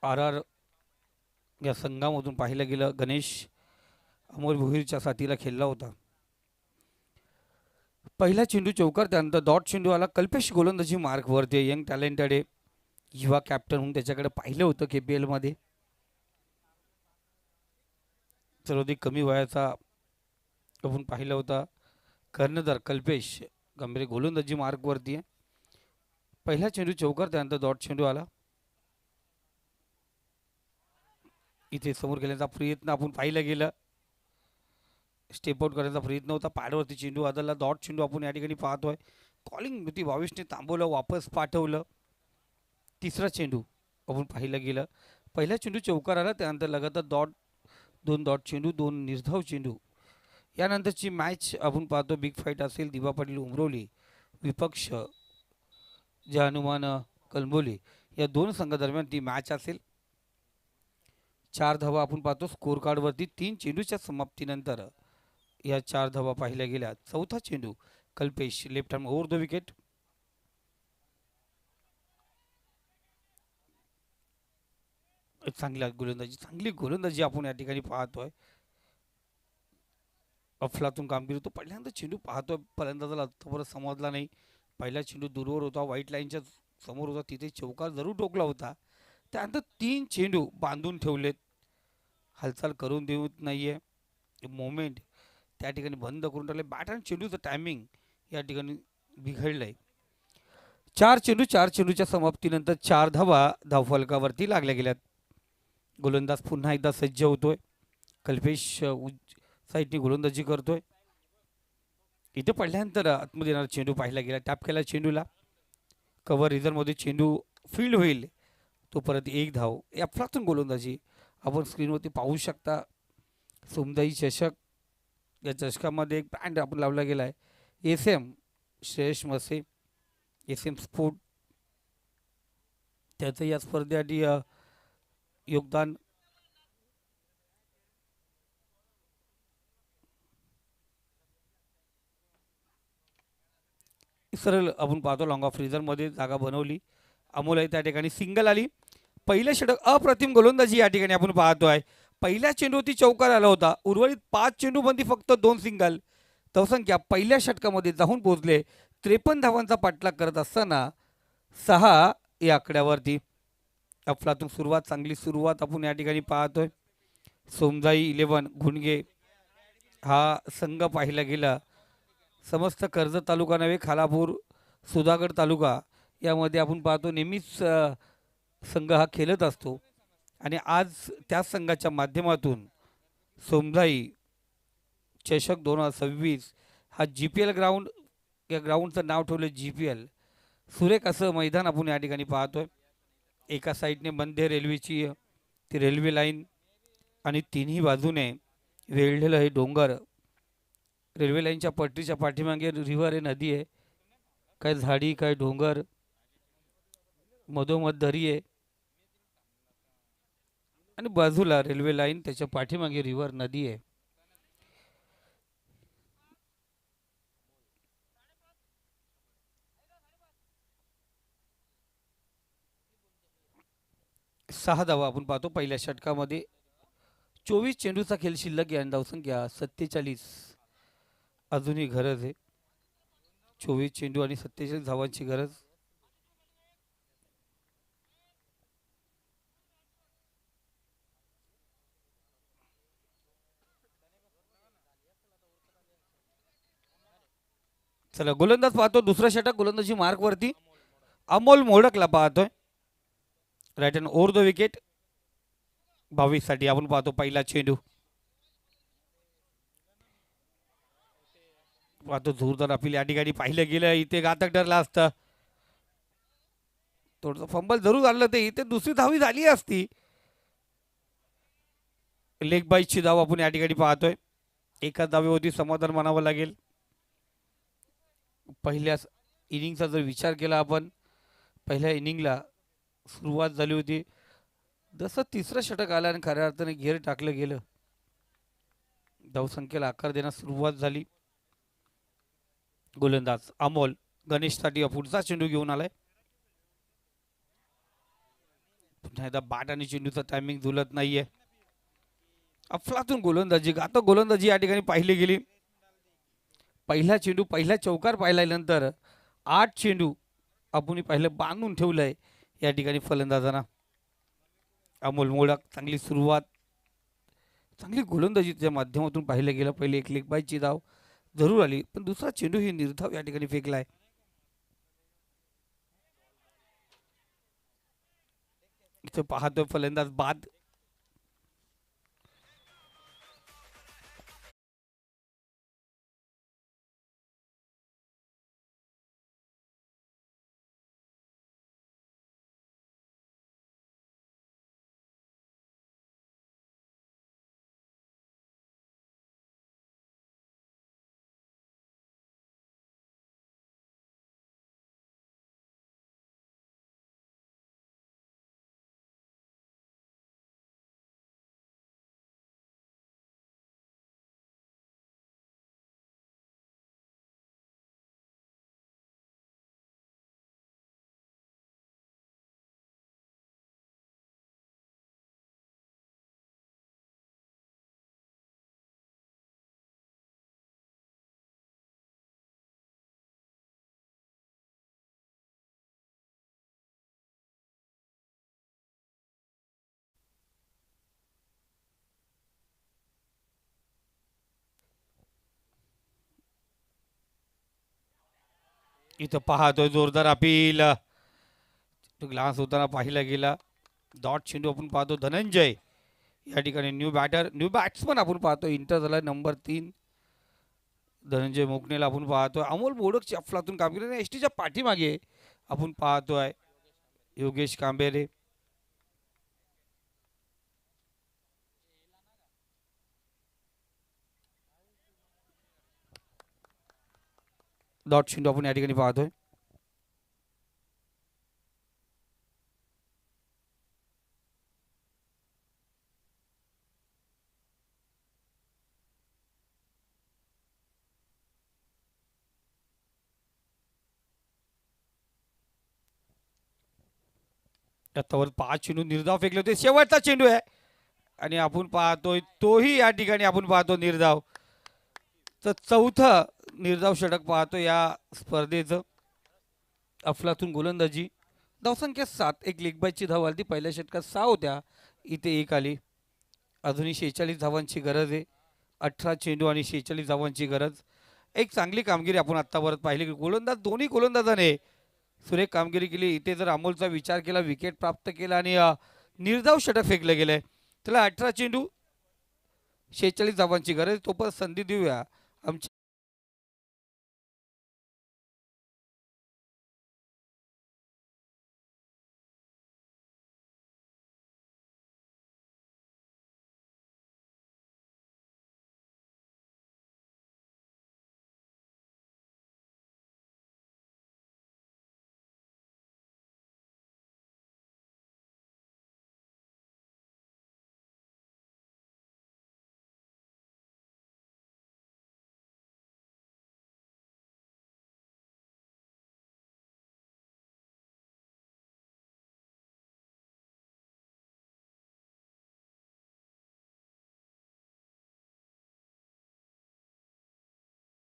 RR या संघामधून पाहिलं गेलं. गणेश अमोल भोईरच्या साथीला खेळला होता. पहिला चेंडू चौकार. त्यानंतर डॉट चेंडू आला. कल्पेश गोलंदाजी मार्कवरती. यंग टॅलेंटेड आहे. युवा कॅप्टन म्हणून त्याच्याकडे पाहिलं होतं KPL मध्ये. सर्वाधिक कमी वयाचा आपण पाहिला होता कर्णधार कल्पेश गंभीर गोलंदाजी मार्कवरती आहे. पहिला चेंडू चौकार. त्यानंतर डॉट चेंडू आला. इथे समोर गेल्याचा प्रयत्न आपण पाहिलं गेलं. स्टेप आउट करायचा प्रयत्न होता. पॅडवरती चेंडू आदळला. डॉट चेंडू आपण या ठिकाणी पाहतोय. कॉलिंग होती. 22ने थांबवलं, वापस पाठवलं. तिसरा चेंडू आपण पाहिलं गेलं. पहिला चेंडू चौकार आला. त्यानंतर लगातार दोन डॉट चेंडू, 2 निर्धाव चेंडू. यानंतरची मॅच आपण पाहतो बिग फाईट असेल. दिवा पाटील उमरोली विपक्ष जे हनुमान कलंबोली या दोन संघादरम्यान ती मॅच असेल. 4 धावा आपण पाहतो स्कोर कार्डवरती. 3 चेंडूच्या समाप्तीनंतर या 4 धावा पाहिल्या गेल्या. चौथा चेंडू Kalpesh left hand over the wicket. चांगली गोलंदाजी आपण या ठिकाणी पाहतोय. अफलातून कामगिरी. तो पहिल्यांदा चेंडू पाहतोय, फलंदाजाला आत्तापर्यंत समजला नाही. पहिला चेंडू दूरवर होता, व्हाईट लाईनच्या समोर होता, तिथे चौकार जरूर ठोकला होता. त्यानंतर 3 चेंडू बांधून ठेवलेत, हालचाल करून देत नाहीये. मोमेंट त्या ठिकाणी बंद करून टाकले. बॅट आणि चेंडूचं टायमिंग या ठिकाणी बिघडलंय. 4 चेंडूच्या समाप्तीनंतर 4 धावा धावफलकावरती लागल्या गेल्यात. गोलंदाज पुन्हा एकदा सज्ज होतोय. कल्पेश साईडनी गोलंदाजी करतोय. इथे पहिल्यानंतर आतमध्ये येणारा चेंडू पाहिला गेला. टॅप केला चेंडूला. कव्हर रिझनमध्ये चेंडू फील्ड होईल, तो परत 1 धाव. अफलातून गोलंदाजी आपण स्क्रीनवरती पाहू शकता. सोमदाई चषक, या चषकामध्ये एक बँड आपण लावला गेला आहे. SM श्रेयस मसे, SM स्पोर्ट, त्याचं या स्पर्धेसाठी योगदान. सरळ आपण पाहतो लॉंग ऑफ रिझनमध्ये जागा बनवली. अमोल आहे त्या ठिकाणी, सिंगल आली. पहिलं षटक अप्रतिम गोलंदाजी या ठिकाणी आपण पाहतोय. पहिल्या चेंडूवरती चौकार आला होता. उर्वरित 5 चेंडूमध्ये फक्त 2 सिंगल. धावसंख्या पहिल्या षटकामध्ये जाऊन पोहोचले. 53 धावांचा पाठलाग करत असताना 6 या आकड्यावरती. अफलातून सुरुवात, चांगली सुरुवात आपण या ठिकाणी पाहतोय. सोमजाई 11 घुणगे हा संघ पाहिला गेला. समस्त कर्जत तालुका नव्हे, खालापूर, सुधागड तालुका यामध्ये आपण पाहतो नेहमीच संघ हा खेळत असतो. आणि आज त्याच संघाच्या माध्यमातून सोमजाई चषक 2026 हा GPL ग्राउंड, या ग्राउंडचं नाव ठेवलं GPL. सुरेख असं मैदान आपण या ठिकाणी पाहतोय. एका साईडने मध्य रेल्वेची ती रेल्वे लाईन आणि तिन्ही बाजूने वेढलेलं हे डोंगर. रेल्वे लाईनच्या पट्टीच्या पाठीमागे रिव्हर आहे, नदी आहे. काय झाडी, काय डोंगर, मधोमध दरी आहे आणि बाजूला रेल्वे लाईन, त्याच्या पाठीमागे रिव्हर, नदी आहे. सहा धावा आपण पाहतो पहिल्या षटकामध्ये. 24 चेंडूचा खेळ शिल्लक आहे आणि धावसंख्या 47. अजूनही गरज आहे. 24 चेंडू आणि 47 धावांची गरज. चला गोलंदाज पाहतो. दुसरा षटक गोलंदाजी मार्कवरती. अमोल मोडकला पाहतोय. Right hand over the wicket. 22 साठी आपण पाहतो पहिला चेंडू. पाहतो जोरदार अपील या ठिकाणी पाहिलं गेलं. इथे घातक ठरला असतं. थोडंसं फंबल जरूर झालं, ते इथे दुसरी धावी झाली असती. लेग बाईची धाव आपण या ठिकाणी पाहतोय. एका धावेवरती समाधान मानावं लागेल. पहिल्या इनिंगचा जर विचार केला आपण, पहिल्या इनिंगला सुरुवात झाली होती, जसं तिसरं षटक आलं आणि खऱ्या अर्थाने घेर टाकलं गेलं, धावसंख्येला आकार देण्यास सुरुवात झाली. गोलंदाज अमोल गणेशसाठी पुढचा चेंडू घेऊन आलाय. पुन्हा एकदा बॅट आणि चेंडूचं टायमिंग झुलत नाहीये. अफलातून गोलंदाजी, घातक गोलंदाजी या ठिकाणी पाहिली गेली. पहिला चेंडू, पहिला चौकार पाहिल्यानंतर 8 चेंडू आपण पाहिलं बांधून ठेवलंय या ठिकाणी फलंदाजांना. अमोल मोडक, चांगली सुरुवात, चांगली गोलंदाजीच्या माध्यमातून पाहिलं गेलं. पहिले एक लेग बायची धाव जरूर आली, पण दुसरा चेंडू ही निर्धाव या ठिकाणी फेकलाय. इथे पाहतोय फलंदाज बाद. इथं पाहतोय जोरदार अपील, तो ग्लास होताना पाहिला गेला. डॉट चेंडू आपण पाहतो. धनंजय या ठिकाणी न्यू बॅट्समन आपण पाहतो. इंटर झाला नंबर 3 धनंजय मोकनेला आपण पाहतोय. अमोल मोडकची अफलातून कामगिरी एस टीच्या पाठीमागे आपण पाहतोय योगेश कांबेरे. डॉट चेंडू आपण या ठिकाणी पाहतोय. त्यावर 5 चेंडू निर्धाव फेकले होते. शेवटचा चेंडू आहे आणि आपण पाहतोय तोही या ठिकाणी आपण पाहतो निर्धाव. तर चौथं निर्धाव षटक पाहतो या स्पर्धेचं. अफलातून गोलंदाजी. धावसंख्या 7. एक लेगबायची धाव आली. पहिल्या षटकात 6 होत्या, इथे 1 आली. अजूनही 46 धावांची गरज आहे. 18 चेंडू आणि 46 धावांची गरज. एक चांगली कामगिरी आपण आत्तापर्यंत पाहिली. गोलंदाज दोन्ही गोलंदाजाने सुरेख कामगिरी केली. इथे जर अमोलचा विचार केला, विकेट प्राप्त केला आणि निर्धाव षटक फेकलं गेलंय. त्याला 18 चेंडू 46 धावांची गरज. तोपर्यंत संधी देऊया आमच्या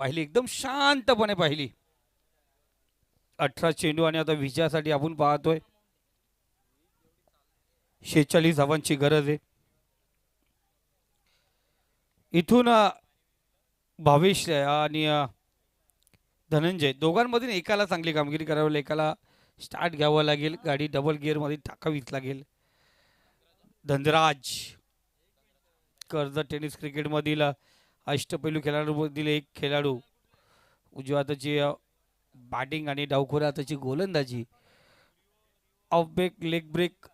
पाहिली, एकदम शांतपणे पाहिली. 18 चेंडू आणि आता विजयासाठी आपण पाहतोय 46 धावांची गरज आहे. इथून भावेश आणि धनंजय दोघांमधून एकाला चांगली कामगिरी करावी लागेल. एकाला स्टार्ट घ्यावं लागेल. गाडी डबल गिअरमध्ये टाकावीच लागेल. धनराज कर्जत टेनिस क्रिकेटमधील अष्टपैलू खेळाडूमधील एक खेळाडू. उजव्या हाताची बॅटिंग आणि डावखोऱ्या हाताची गोलंदाजी. Off break, leg break,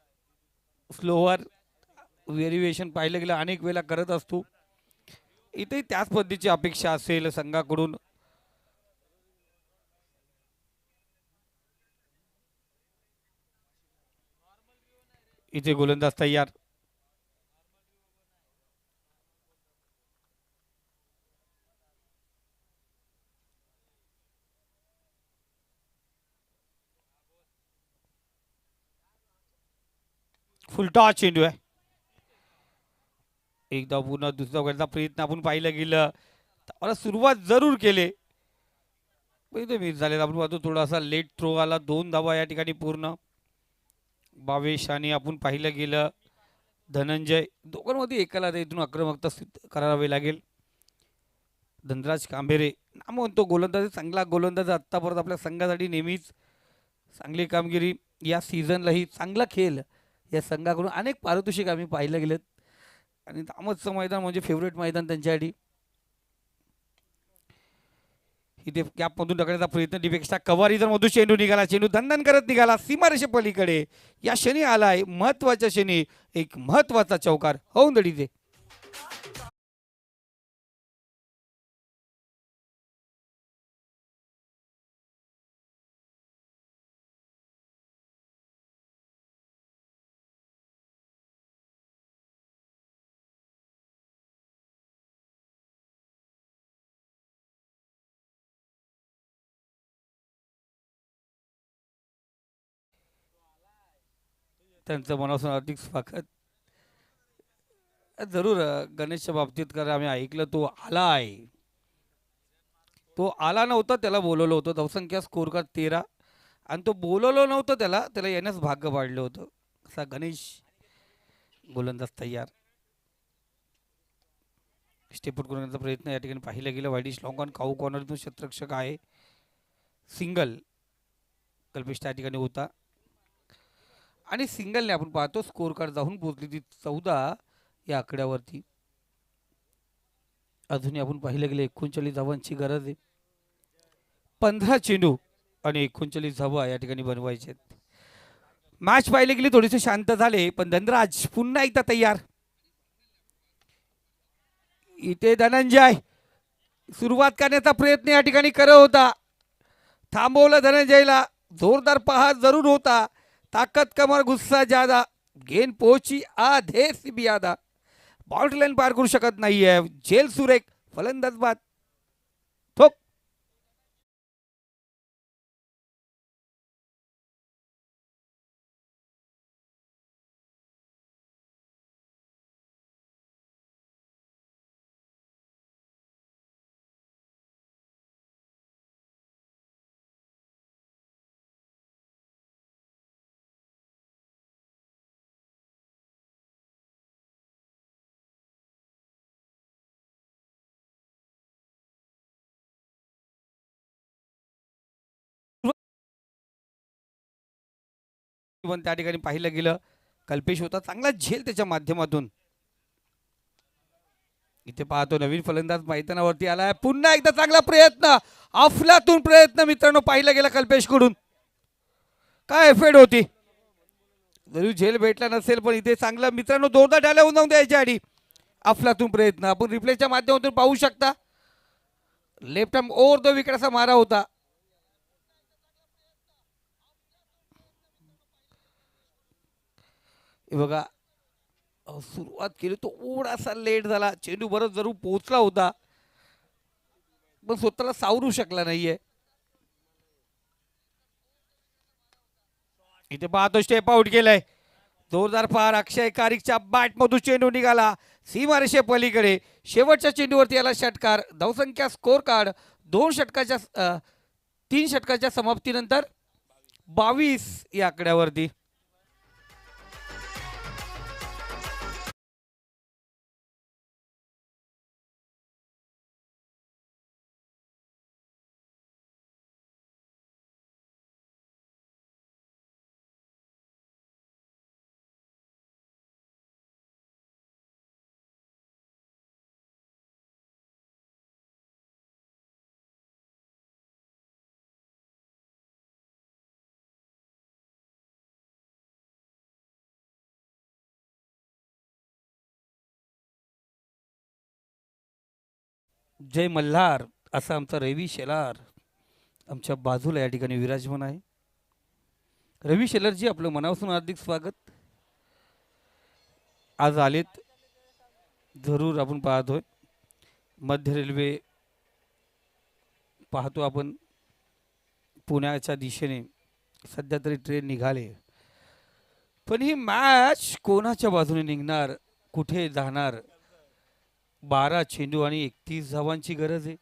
slower variation पाहिलं गेलं अनेक वेळा करत असतो. इथे त्याच पद्धतीची अपेक्षा असेल संघाकडून. इथे गोलंदाज तयार. फुलटॉस चेंडू आहे. एकदा पुन्हा दुसरा करता प्रयत्न आपण पाहिलं गेलं. मला सुरुवात जरूर केले, इथे मिस झालेला आपण पाहतो. थोडासा लेट थ्रो आला. 2 धावा या ठिकाणी पूर्ण. भावेश आणि आपण पाहिलं गेलं धनंजय दोघांमध्ये एकाला इथून आक्रमकता करावी लागेल. धनराज कांबेरे नाम म्हणतो गोलंदाज, चांगला गोलंदाज आत्तापर्यंत आपल्या संघासाठी नेहमीच चांगली कामगिरी. या सीझनलाही चांगला खेळ या संघाकडून अनेक पारितोषिक आम्ही पाहिलं गेलेत आणि दामतचं मैदान म्हणजे फेवरेट मैदान त्यांच्यासाठी. इथे कॅपमधून टाकण्याचा प्रयत्न. डिफेक्सचा कव्हर इतर मधून चेंडू निघाला. चेंडू दणदण करत निघाला सीमारेषे पलीकडे. या क्षणी आलाय महत्वाच्या क्षणी एक महत्वाचा चौकार होऊन दडीचे. त्यांचं मनापासून अधिक स्वागत. जरूर गणेशच्या बाबतीत कारण आम्ही ऐकलं तो आला आहे. तो आला नव्हता, त्याला बोलवलं होतं. धावसंख्या स्कोर कार्ड 13 आणि तो बोलवलं नव्हतं त्याला येण्यास भाग्य पाडलं होतं. असा गणेश गोलंदाज तयार. स्टेपआउट करण्याचा प्रयत्न या ठिकाणी पाहिला गेला. वाईडिश लॉंग ऑन काऊ कॉर्नरतून क्षेत्ररक्षक आहे. सिंगल कल्पेश त्या ठिकाणी होता आणि सिंगलने आपण पाहतो स्कोर कार्ड जाऊन पोहोचली ती 14 या आकड्यावरती. अजूनही आपण पाहिलं गेलं 39 धावांची गरज आहे. 15 चेंडू आणि 39 धावा या ठिकाणी बनवायचे. मॅच पाहिले गेली थोडेसे शांत झाले पण धनराज पुन्हा एकदा तयार. इथे धनंजय सुरुवात करण्याचा प्रयत्न या ठिकाणी करत होता. थांबवलं धनंजयला. जोरदार पहार जरूर होता. ताकत कमर गुस्सा ज्यादा. गेंद पोहोची आधे से भी ज्यादा. बाउंड्री लाईन पार करू शकत नाहीये. झेल सुरेख फलंदाज बाद. ठोक. पण त्या ठिकाणी पाहिलं गेलं कल्पेश होता चांगला झेल त्याच्या माध्यमातून. इथे पाहतो नवीन फलंदाज मैदानावरती आलाय. पुन्हा एकदा चांगला प्रयत्न. अफलातून प्रयत्न मित्रांनो पाहिला गेला कल्पेश कडून. काय एफेड होती. जरी झेल भेटला नसेल पण इथे चांगला मित्रांनो दोनदा डाल्या होऊन जाऊन द्यायच्या आधी अफलातून प्रयत्न आपण रिप्लेच्या माध्यमातून पाहू शकता. Left arm over the wicket असा मारा होता. बघा सुरुवात केली तो थोडासा लेट झाला. चेंडू बरोबर जरूर पोहोचला होता पण स्वतःला सावरू शकला नाहीये. इथे पाहतो स्टेप आउट केलंय. जोरदार पार अक्षय कारिकच्या बॅट मधून चेंडू निघाला सीमारेषे पलीकडे. शेवटच्या चेंडूवरती याला षटकार. धावसंख्या स्कोर कार्ड 3 षटकाच्या समाप्तीनंतर 22 या आकड्यावरती. जय मल्हार असा आमचा रवी शेलार आमच्या बाजूला या ठिकाणी विराजमान आहे. रवी शेलारजी आपलं मनापासून हार्दिक स्वागत. आज आलेत जरूर आपण पाहतोय. मध्य रेल्वे पाहतो आपण पुण्याच्या दिशेने सध्या तरी ट्रेन निघाले पण ही मॅच कोणाच्या बाजूने निघणार कुठे जाणार. 12 चेंडू आणि 31 धावांची गरज आहे.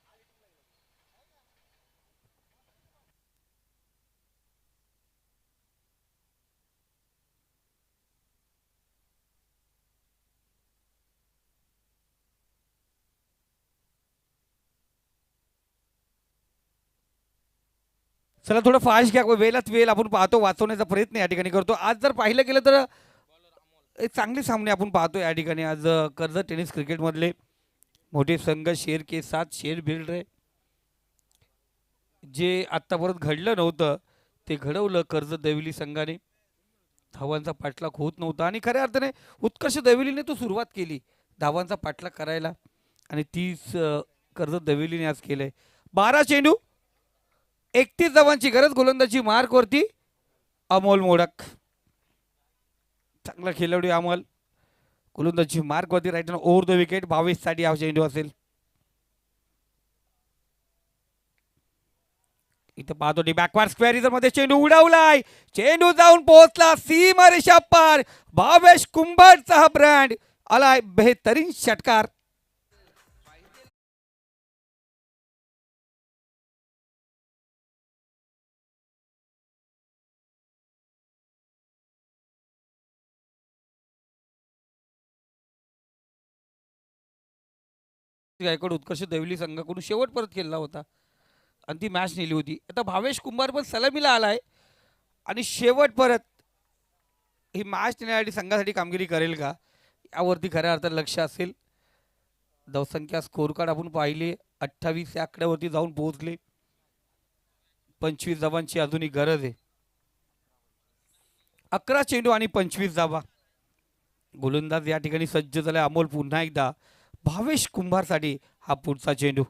चला थोडं फास्ट घ्या. वेळात वेळ आपण पाहतो वाचवण्याचा प्रयत्न या ठिकाणी करतो. आज जर पाहिलं गेलं तर एक चांगले सामने आपण पाहतो या ठिकाणी. आज कर्जत टेनिस क्रिकेटमधले मोठे संघ शेर के साथ शेर भिड रहे. जे आत्तापर्यंत घडलं नव्हतं ते घडवलं कर्जत दैवली संघाने. धावांचा पाठलाग होत नव्हता आणि खऱ्या अर्थाने उत्कर्ष दैवलीने तो सुरुवात केली धावांचा पाठलाग करायला आणि तीच कर्जत दैवलीने आज केलंय. 12 चेंडू 31 धावांची गरज. गोलंदाजी मार्कवरती अमोल मोडक. चांगला खेळाडू अमोल. गोलंदाजी मार्कवरती राईट ओव्हर द विकेट. 22 साठी हा चेंडू असेल. इथं पाहतो बॅकवर्ड स्क्वेअर मध्ये चेंडू उडवलाय. चेंडू जाऊन पोहोचला सीमारेषा पार. भावेश कुंभारचा हा ब्रँड आलाय. बेहतरीन षटकार. गायकवाड उत्कर्ष दैवली संघाकडून शेवट परत केला होता आणि ती मॅच नेली होती. आता भावेश कुंभार पण सलामीला आलाय. आणि शेवट परत ही मॅच नेण्यासाठी संघासाठी कामगिरी करेल का यावरती खऱ्या अर्थानं लक्ष असेल. धावसंख्या स्कोर कार्ड आपण पाहिले 28 या आकड्यावरती जाऊन पोहोचले. 25 धावांची अजूनही गरज आहे. 11 चेंडू आणि 25 धावा. गोलंदाज या ठिकाणी सज्ज झाले. अमोल पुन्हा एकदा भावेश कुंभारसाठी हा पुढचा चेंडू.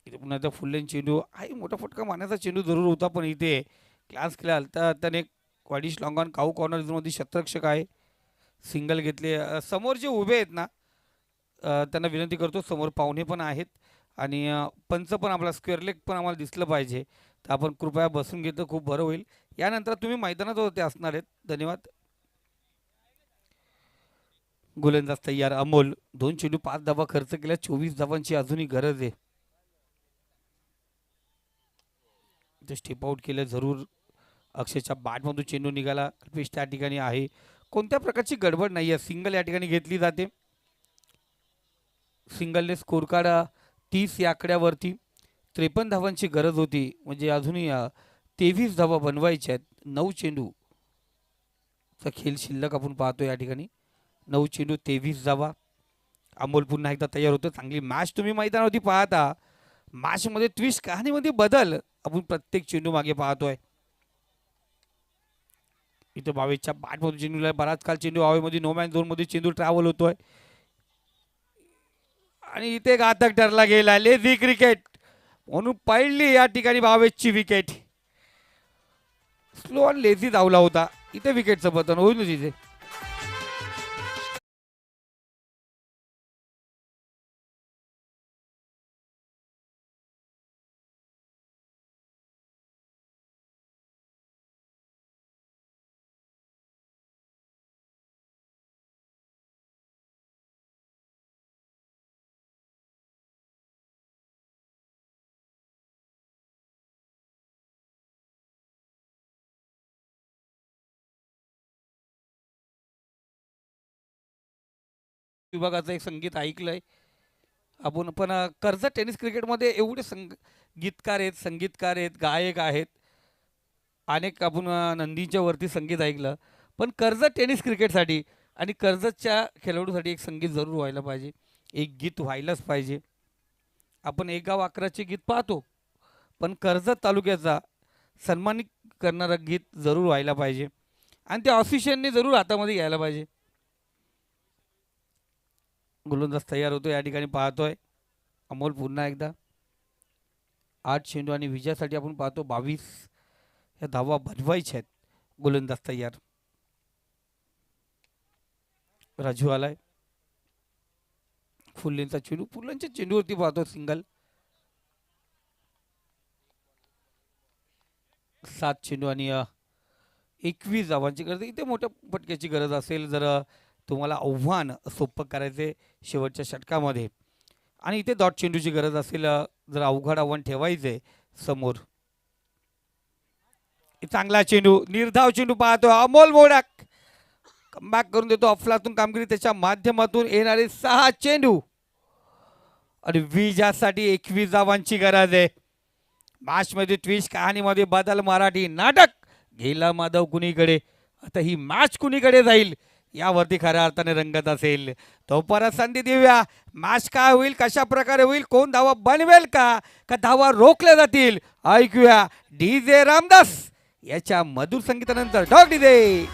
इथे पुन्हा एकदा फुल लेन चेंडू आहे. मोठा फटका मारण्याचा चेंडू जरूर होता पण इथे क्लास केला तर त्याने वाडिश लॉंगॉन काऊ कॉर्नर झोनमध्ये शतरक्षक आहे. सिंगल घेतले. समोर जे उभे आहेत ना त्यांना विनंती करतो. समोर पाहुणे पण आहेत आणि पंच पण आपला स्क्वेअर लेग पण आम्हाला दिसलं पाहिजे तर आपण कृपया बसून घेतो खूप बरं होईल. यानंतर तुम्ही मैदानात होते असणार आहेत. धन्यवाद. गोलंदाज तयार. अमोल 2 चेंडू 5 धावा खर्च केल्या. 24 धावांची अजूनही गरज आहे. स्टेप आउट केलं जरूर. अक्षयच्या बॅटमधून चेंडू निघाला. कल्पेश त्या ठिकाणी आहे. कोणत्या प्रकारची गडबड नाही आहे. सिंगल या ठिकाणी घेतली जाते. सिंगलने स्कोर कार्ड 30 या आकड्यावरती. 53 धावांची गरज होती म्हणजे अजूनही 23 धावा बनवायच्या आहेत. 9 चेंडू चा खेळ शिल्लक आपण पाहतो या ठिकाणी. 9 चेंडू 23 धावा. अमोल पुन्हा एकदा तयार होतं. चांगली मॅच तुम्ही मैदानावरती पाहता. मॅचमध्ये ट्विस्ट कहाणीमध्ये बदल आपण प्रत्येक चेंडू मागे पाहतोय. इथं 22च्या बॅटमधून चेंडूला बराच काल चेंडू हवेमध्ये नो मॅन झोनमध्ये चेंडू ट्रॅव्हल होतोय आणि इथे घातक ठरला गेला. लेझी क्रिकेट म्हणून पहिली या ठिकाणी 22ची विकेट. स्लो आणि लेझी धावला होता. इथे विकेटचं पतन होईल तिथे. विभागाचं एक संगीत ऐकलंय आपण पण कर्जत टेनिस क्रिकेटमध्ये एवढे गीतकार आहेत, संगीतकार आहेत, गायक आहेत. अनेक आपण नंदीच्या वरती संगीत ऐकलं पण कर्जत टेनिस क्रिकेटसाठी आणि कर्जतच्या खेळाडूसाठी एक संगीत जरूर व्हायला पाहिजे. एक गीत व्हायलाच पाहिजे. आपण एक गाव 11चे गीत पाहतो पण कर्जत तालुक्याचा सन्मानित करणारं गीत जरूर व्हायला पाहिजे आणि ते ऑफिशियलने जरूर हातामध्ये घ्यायला पाहिजे. गोलंदाज तयार होतो या ठिकाणी पाहतोय. अमोल पुन्हा एकदा 8 चेंडू आणि विजयासाठी आपण पाहतो 22 या धावा बनवायच्या आहेत. गोलंदाज तयार. राजू आलाय. फुल लेनचा चेंडू. फुल लेनच्या चेंडूवरती पाहतो सिंगल. 7 चेंडू आणि 21 धावांची गरज. इथे मोठ्या फटक्याची गरज असेल जर तुम्हाला आव्हान सोपं करायचे शेवटच्या षटकामध्ये आणि इथे डॉट चेंडूची गरज असेल जर अवघड आव्हान ठेवायचे समोर. चांगला चेंडू. निर्धाव चेंडू पाहतो. अमोल मोडक कमबॅक करून देतो. अफलातून कामगिरी त्याच्या माध्यमातून. येणारे 6 चेंडू आणि विजयासाठी 21 धावांची गरज आहे. मॅचमध्ये ट्विस्ट कहाणीमध्ये बदल. मराठी नाटक गेला माधव कुणीकडे. आता ही मॅच कुणीकडे जाईल यावरती खऱ्या अर्थाने रंगत असेल. तो परत संधी देऊया. मॅच काय होईल, कशा प्रकारे होईल, कोण धावा बनवेल का धावा रोखल्या जातील ऐकूया DJ रामदास याच्या मधुर संगीतानंतर. Dog DJ.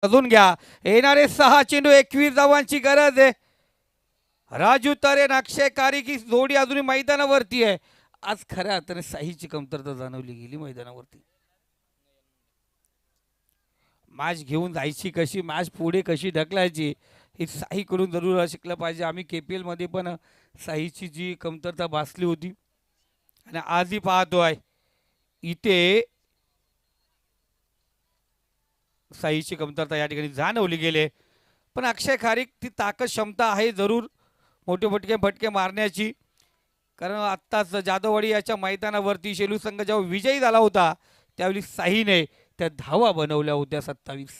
अजून घ्या. येणारे 6 चेंडू 21 धावांची गरज आहे. राजू तरे अक्षय कारी की जोडी अजूनही मैदानावरती आहे. आज खऱ्या अर्थाने साहीची कमतरता जाणवली गेली मैदानावरती. मॅच घेऊन जायची कशी, मॅच पुढे कशी ढकलायची हे साईकडून जरूर शिकलं पाहिजे. आम्ही KPL मध्ये पण साईची जी कमतरता भासली होती आणि आजही पाहतोय इथे साईची कमतरता या ठिकाणी जाणवली गेले. पण अक्षय खारीक ती ताकद क्षमता आहे जरूर मोठे फटके फटके मारण्याची. कारण आत्ताच जाधववाडी याच्या मैदानावरती शेलू संघ जेव्हा विजयी झाला होता त्यावेळी साईने त्या धावा बनवल्या होत्या 27.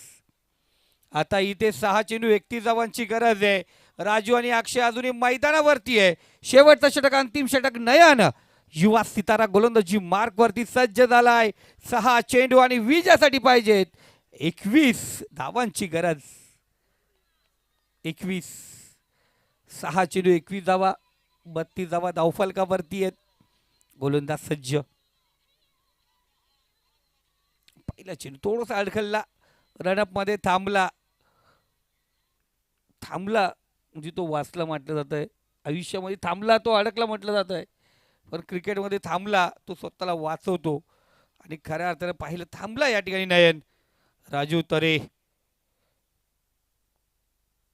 आता इथे 6 चेंडू 31 धावांची गरज आहे. राजू आणि अक्षय अजूनही मैदानावरती आहे. शेवटचा षटक अंतिम षटक नयन युवा सितारा गोलंदाजी मार्कवरती सज्ज झालाय. 6 चेंडू आणि विजयासाठी पाहिजेत 21 धावांची गरज. 21 6 चेंडू 21 धावा 32 धावा धावफलकावरती आहेत. गोलंदाज सज्ज. पहिला चेंडू थोडासा अडखळला रनअप मध्ये थांबला म्हणजे तो वाचला म्हटलं जात आहे. आयुष्यामध्ये थांबला तो अडकला म्हटलं जात आहे. पण क्रिकेटमध्ये थांबला तो स्वतःला वाचवतो आणि खऱ्या अर्थाने पाहिलं थांबला या ठिकाणी नयन. राजू तरे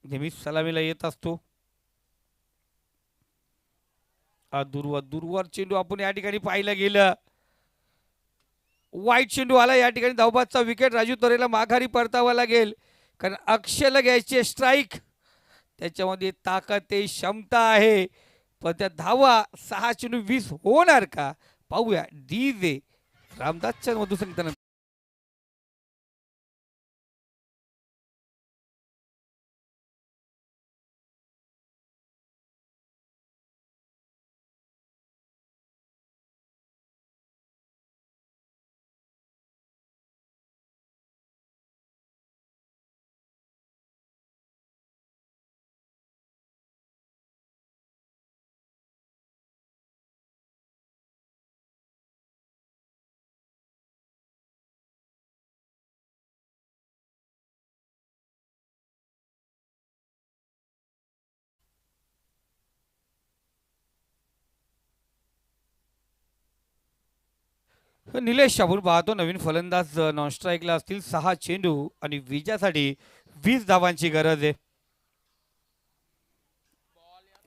नेहमीच सलामीला येत असतो. दूरवर चेंडू आपण या ठिकाणी पाहिलं गेलं. वाईट चेंडू आला या ठिकाणी धावबादचा विकेट. राजू तरेला माघारी परतावा लागेल कारण अक्षयला घ्यायची स्ट्राईक. त्याच्यामध्ये ताकद आहे क्षमता आहे पण त्या धावा 6 चेंडू 20 होणार का पाहूया. DJ रामदासच्या मधून सांगताना निलेश आपण पाहतो नवीन फलंदाज नॉन स्ट्राईकला असतील. 6 चेंडू आणि विजयासाठी 20 धावांची गरज आहे.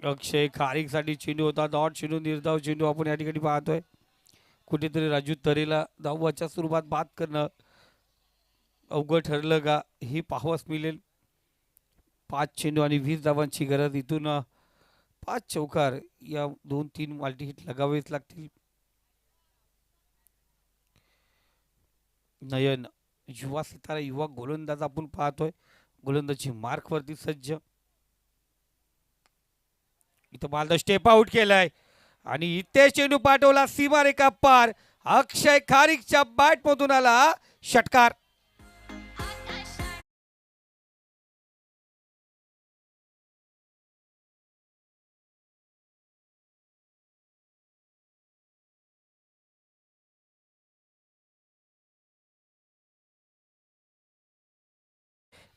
अक्षय खारीकसाठी चेंडू होता. डॉट चेंडू निर्धाव चेंडू आपण या ठिकाणी पाहतोय. कुठेतरी राजू तरेला धावाच्या सुरुवात बाद करणं अवघड ठरलं का हे पाहावंच मिळेल. 5 चेंडू आणि 20 धावांची गरज. इथून 5 चौकार या 2-3 माल्टी हिट लगावेच लागतील. नयन युवा सितारा युवा गोलंदाज आपण पाहतोय. गोलंदाजी मार्कवरती सज्ज. इथं बालदा स्टेप आउट केलाय आणि इथे चेंडू पाठवला सीमारेखा पार. अक्षय खारीकच्या बॅट मधून आला षटकार.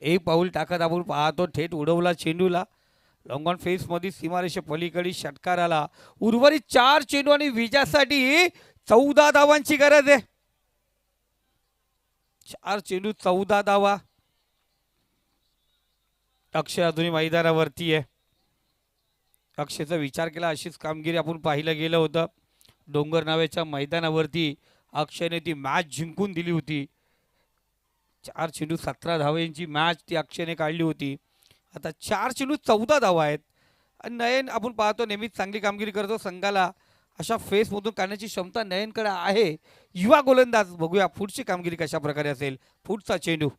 एक पाऊल टाकत आपण पाहतो थेट उडवला चेंडूला. लॉंग ऑन फेस मध्ये सीमारेषे पलीकडे षटकार आला. उर्वरित 4 चेंडू आणि विजयासाठी 14 धावांची गरज आहे. 4 चेंडू 14 धावा. अक्षय अजूनही मैदानावरती आहे. अक्षयचा विचार केला अशीच कामगिरी आपण पाहिलं गेलं होतं. डोंगर नावाच्या मैदानावरती अक्षयने ती मॅच जिंकून दिली होती. 4 चेंडू 17 धावांची मॅच ती अक्षयने काढली होती. आता 4 चेंडू 14 धावा आहेत. आणि नयन आपण पाहतो नेहमीच चांगली कामगिरी करतो. संघाला अशा फेसमधून काढण्याची क्षमता नयनकडे आहे. युवा गोलंदाज बघूया पुढची कामगिरी कशा प्रकारे असेल. पुढचा चेंडू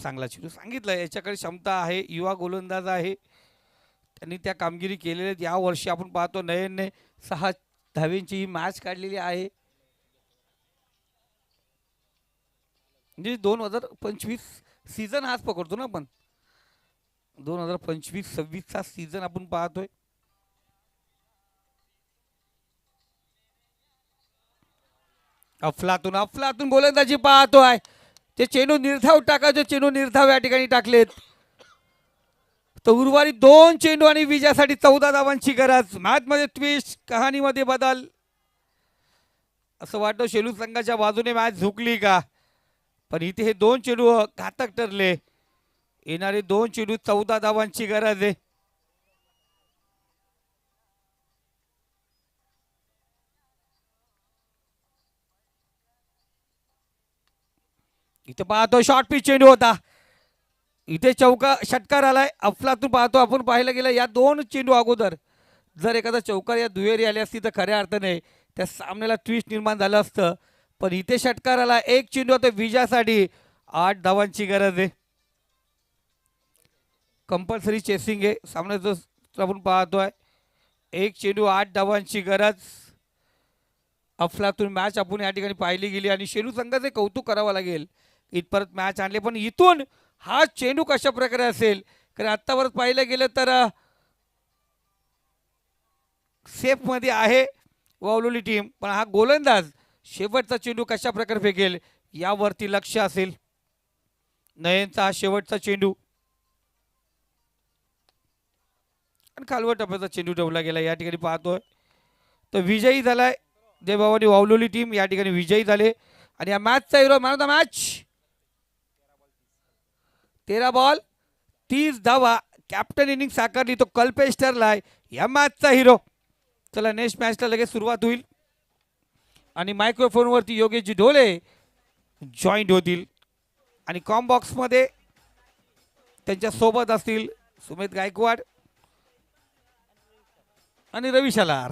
चांगला चेंडू सांगितलं याच्याकडे क्षमता आहे. युवा गोलंदाज आहे. त्यांनी त्या कामगिरी केलेल्या या वर्षी आपण पाहतो नयनने 6 धावांची ही मॅच काढलेली आहे. म्हणजे 2025 सीझन हाच पकडतो ना आपण. 2025-26 चा सीझन आपण पाहतोय. अफलातून गोलंदाजी पाहतोय. ते चेंडू निर्धाव टाकायचे चेंडू निर्धाव या ठिकाणी टाकलेत. तर उर्वरित 2 चेंडू आणि विजयासाठी 14 धावांची गरज. मॅच मध्ये ट्विस्ट कहाणीमध्ये बदल. असं वाटतं शेलू संघाच्या बाजूने मॅच झुकली का, पण इथे हे 2 चेंडू घातक ठरले. येणारे 2 चेंडू 14 धावांची गरज आहे. इथे पाहतो शॉर्ट पिच चेंडू होता. इथे चौका षटकार आलाय. अफलातून पाहतो आपण, पाहायला गेलं या 2 चेंडू अगोदर जर एखादा चौकार या दुहेरी आली असती तर खऱ्या अर्थाने त्या सामन्याला ट्विस्ट निर्माण झालं असतं. पण इथे षटकार आला. एक चेंडू होता विजयासाठी. 8 धावांची गरज आहे. कंपल्सरी चेसिंग आहे सामन्याचं आपण पाहतोय. एक चेंडू 8 धावांची गरज. अफलातून मॅच आपण या ठिकाणी पाहिली गेली आणि शेलू संघाचे कौतुक करावं लागेल. इथपर्यंत मॅच आणले, पण इथून हा चेंडू कशा प्रकारे असेल, कारण आत्तापर्यंत पाहिलं गेलं तर सेफ मध्ये आहे वावलोली टीम, पण हा गोलंदाज शेवटचा चेंडू कशा प्रकारे फेकेल यावरती लक्ष असेल. नयनचा हा शेवटचा चेंडू आणि खालवर टप्प्याचा चेंडू ठेवला गेला. या ठिकाणी पाहतोय तर विजयी झालाय जयभवानी वावलोली टीम. या ठिकाणी विजयी झाले आणि या मॅचचा hero, man of the match. 13 ball 30 धावा, कॅप्टन इनिंग साकारली तो कल्पेश ठरलाय या मॅचचा हिरो. चला नेक्स्ट मॅचला लगेच सुरुवात होईल आणि मायक्रोफोनवरती योगेशजी ढोले जॉईंट होतील आणि कॉम बॉक्समध्ये त्यांच्या सोबत असतील सुमित गायकवाड आणि रवी शलार.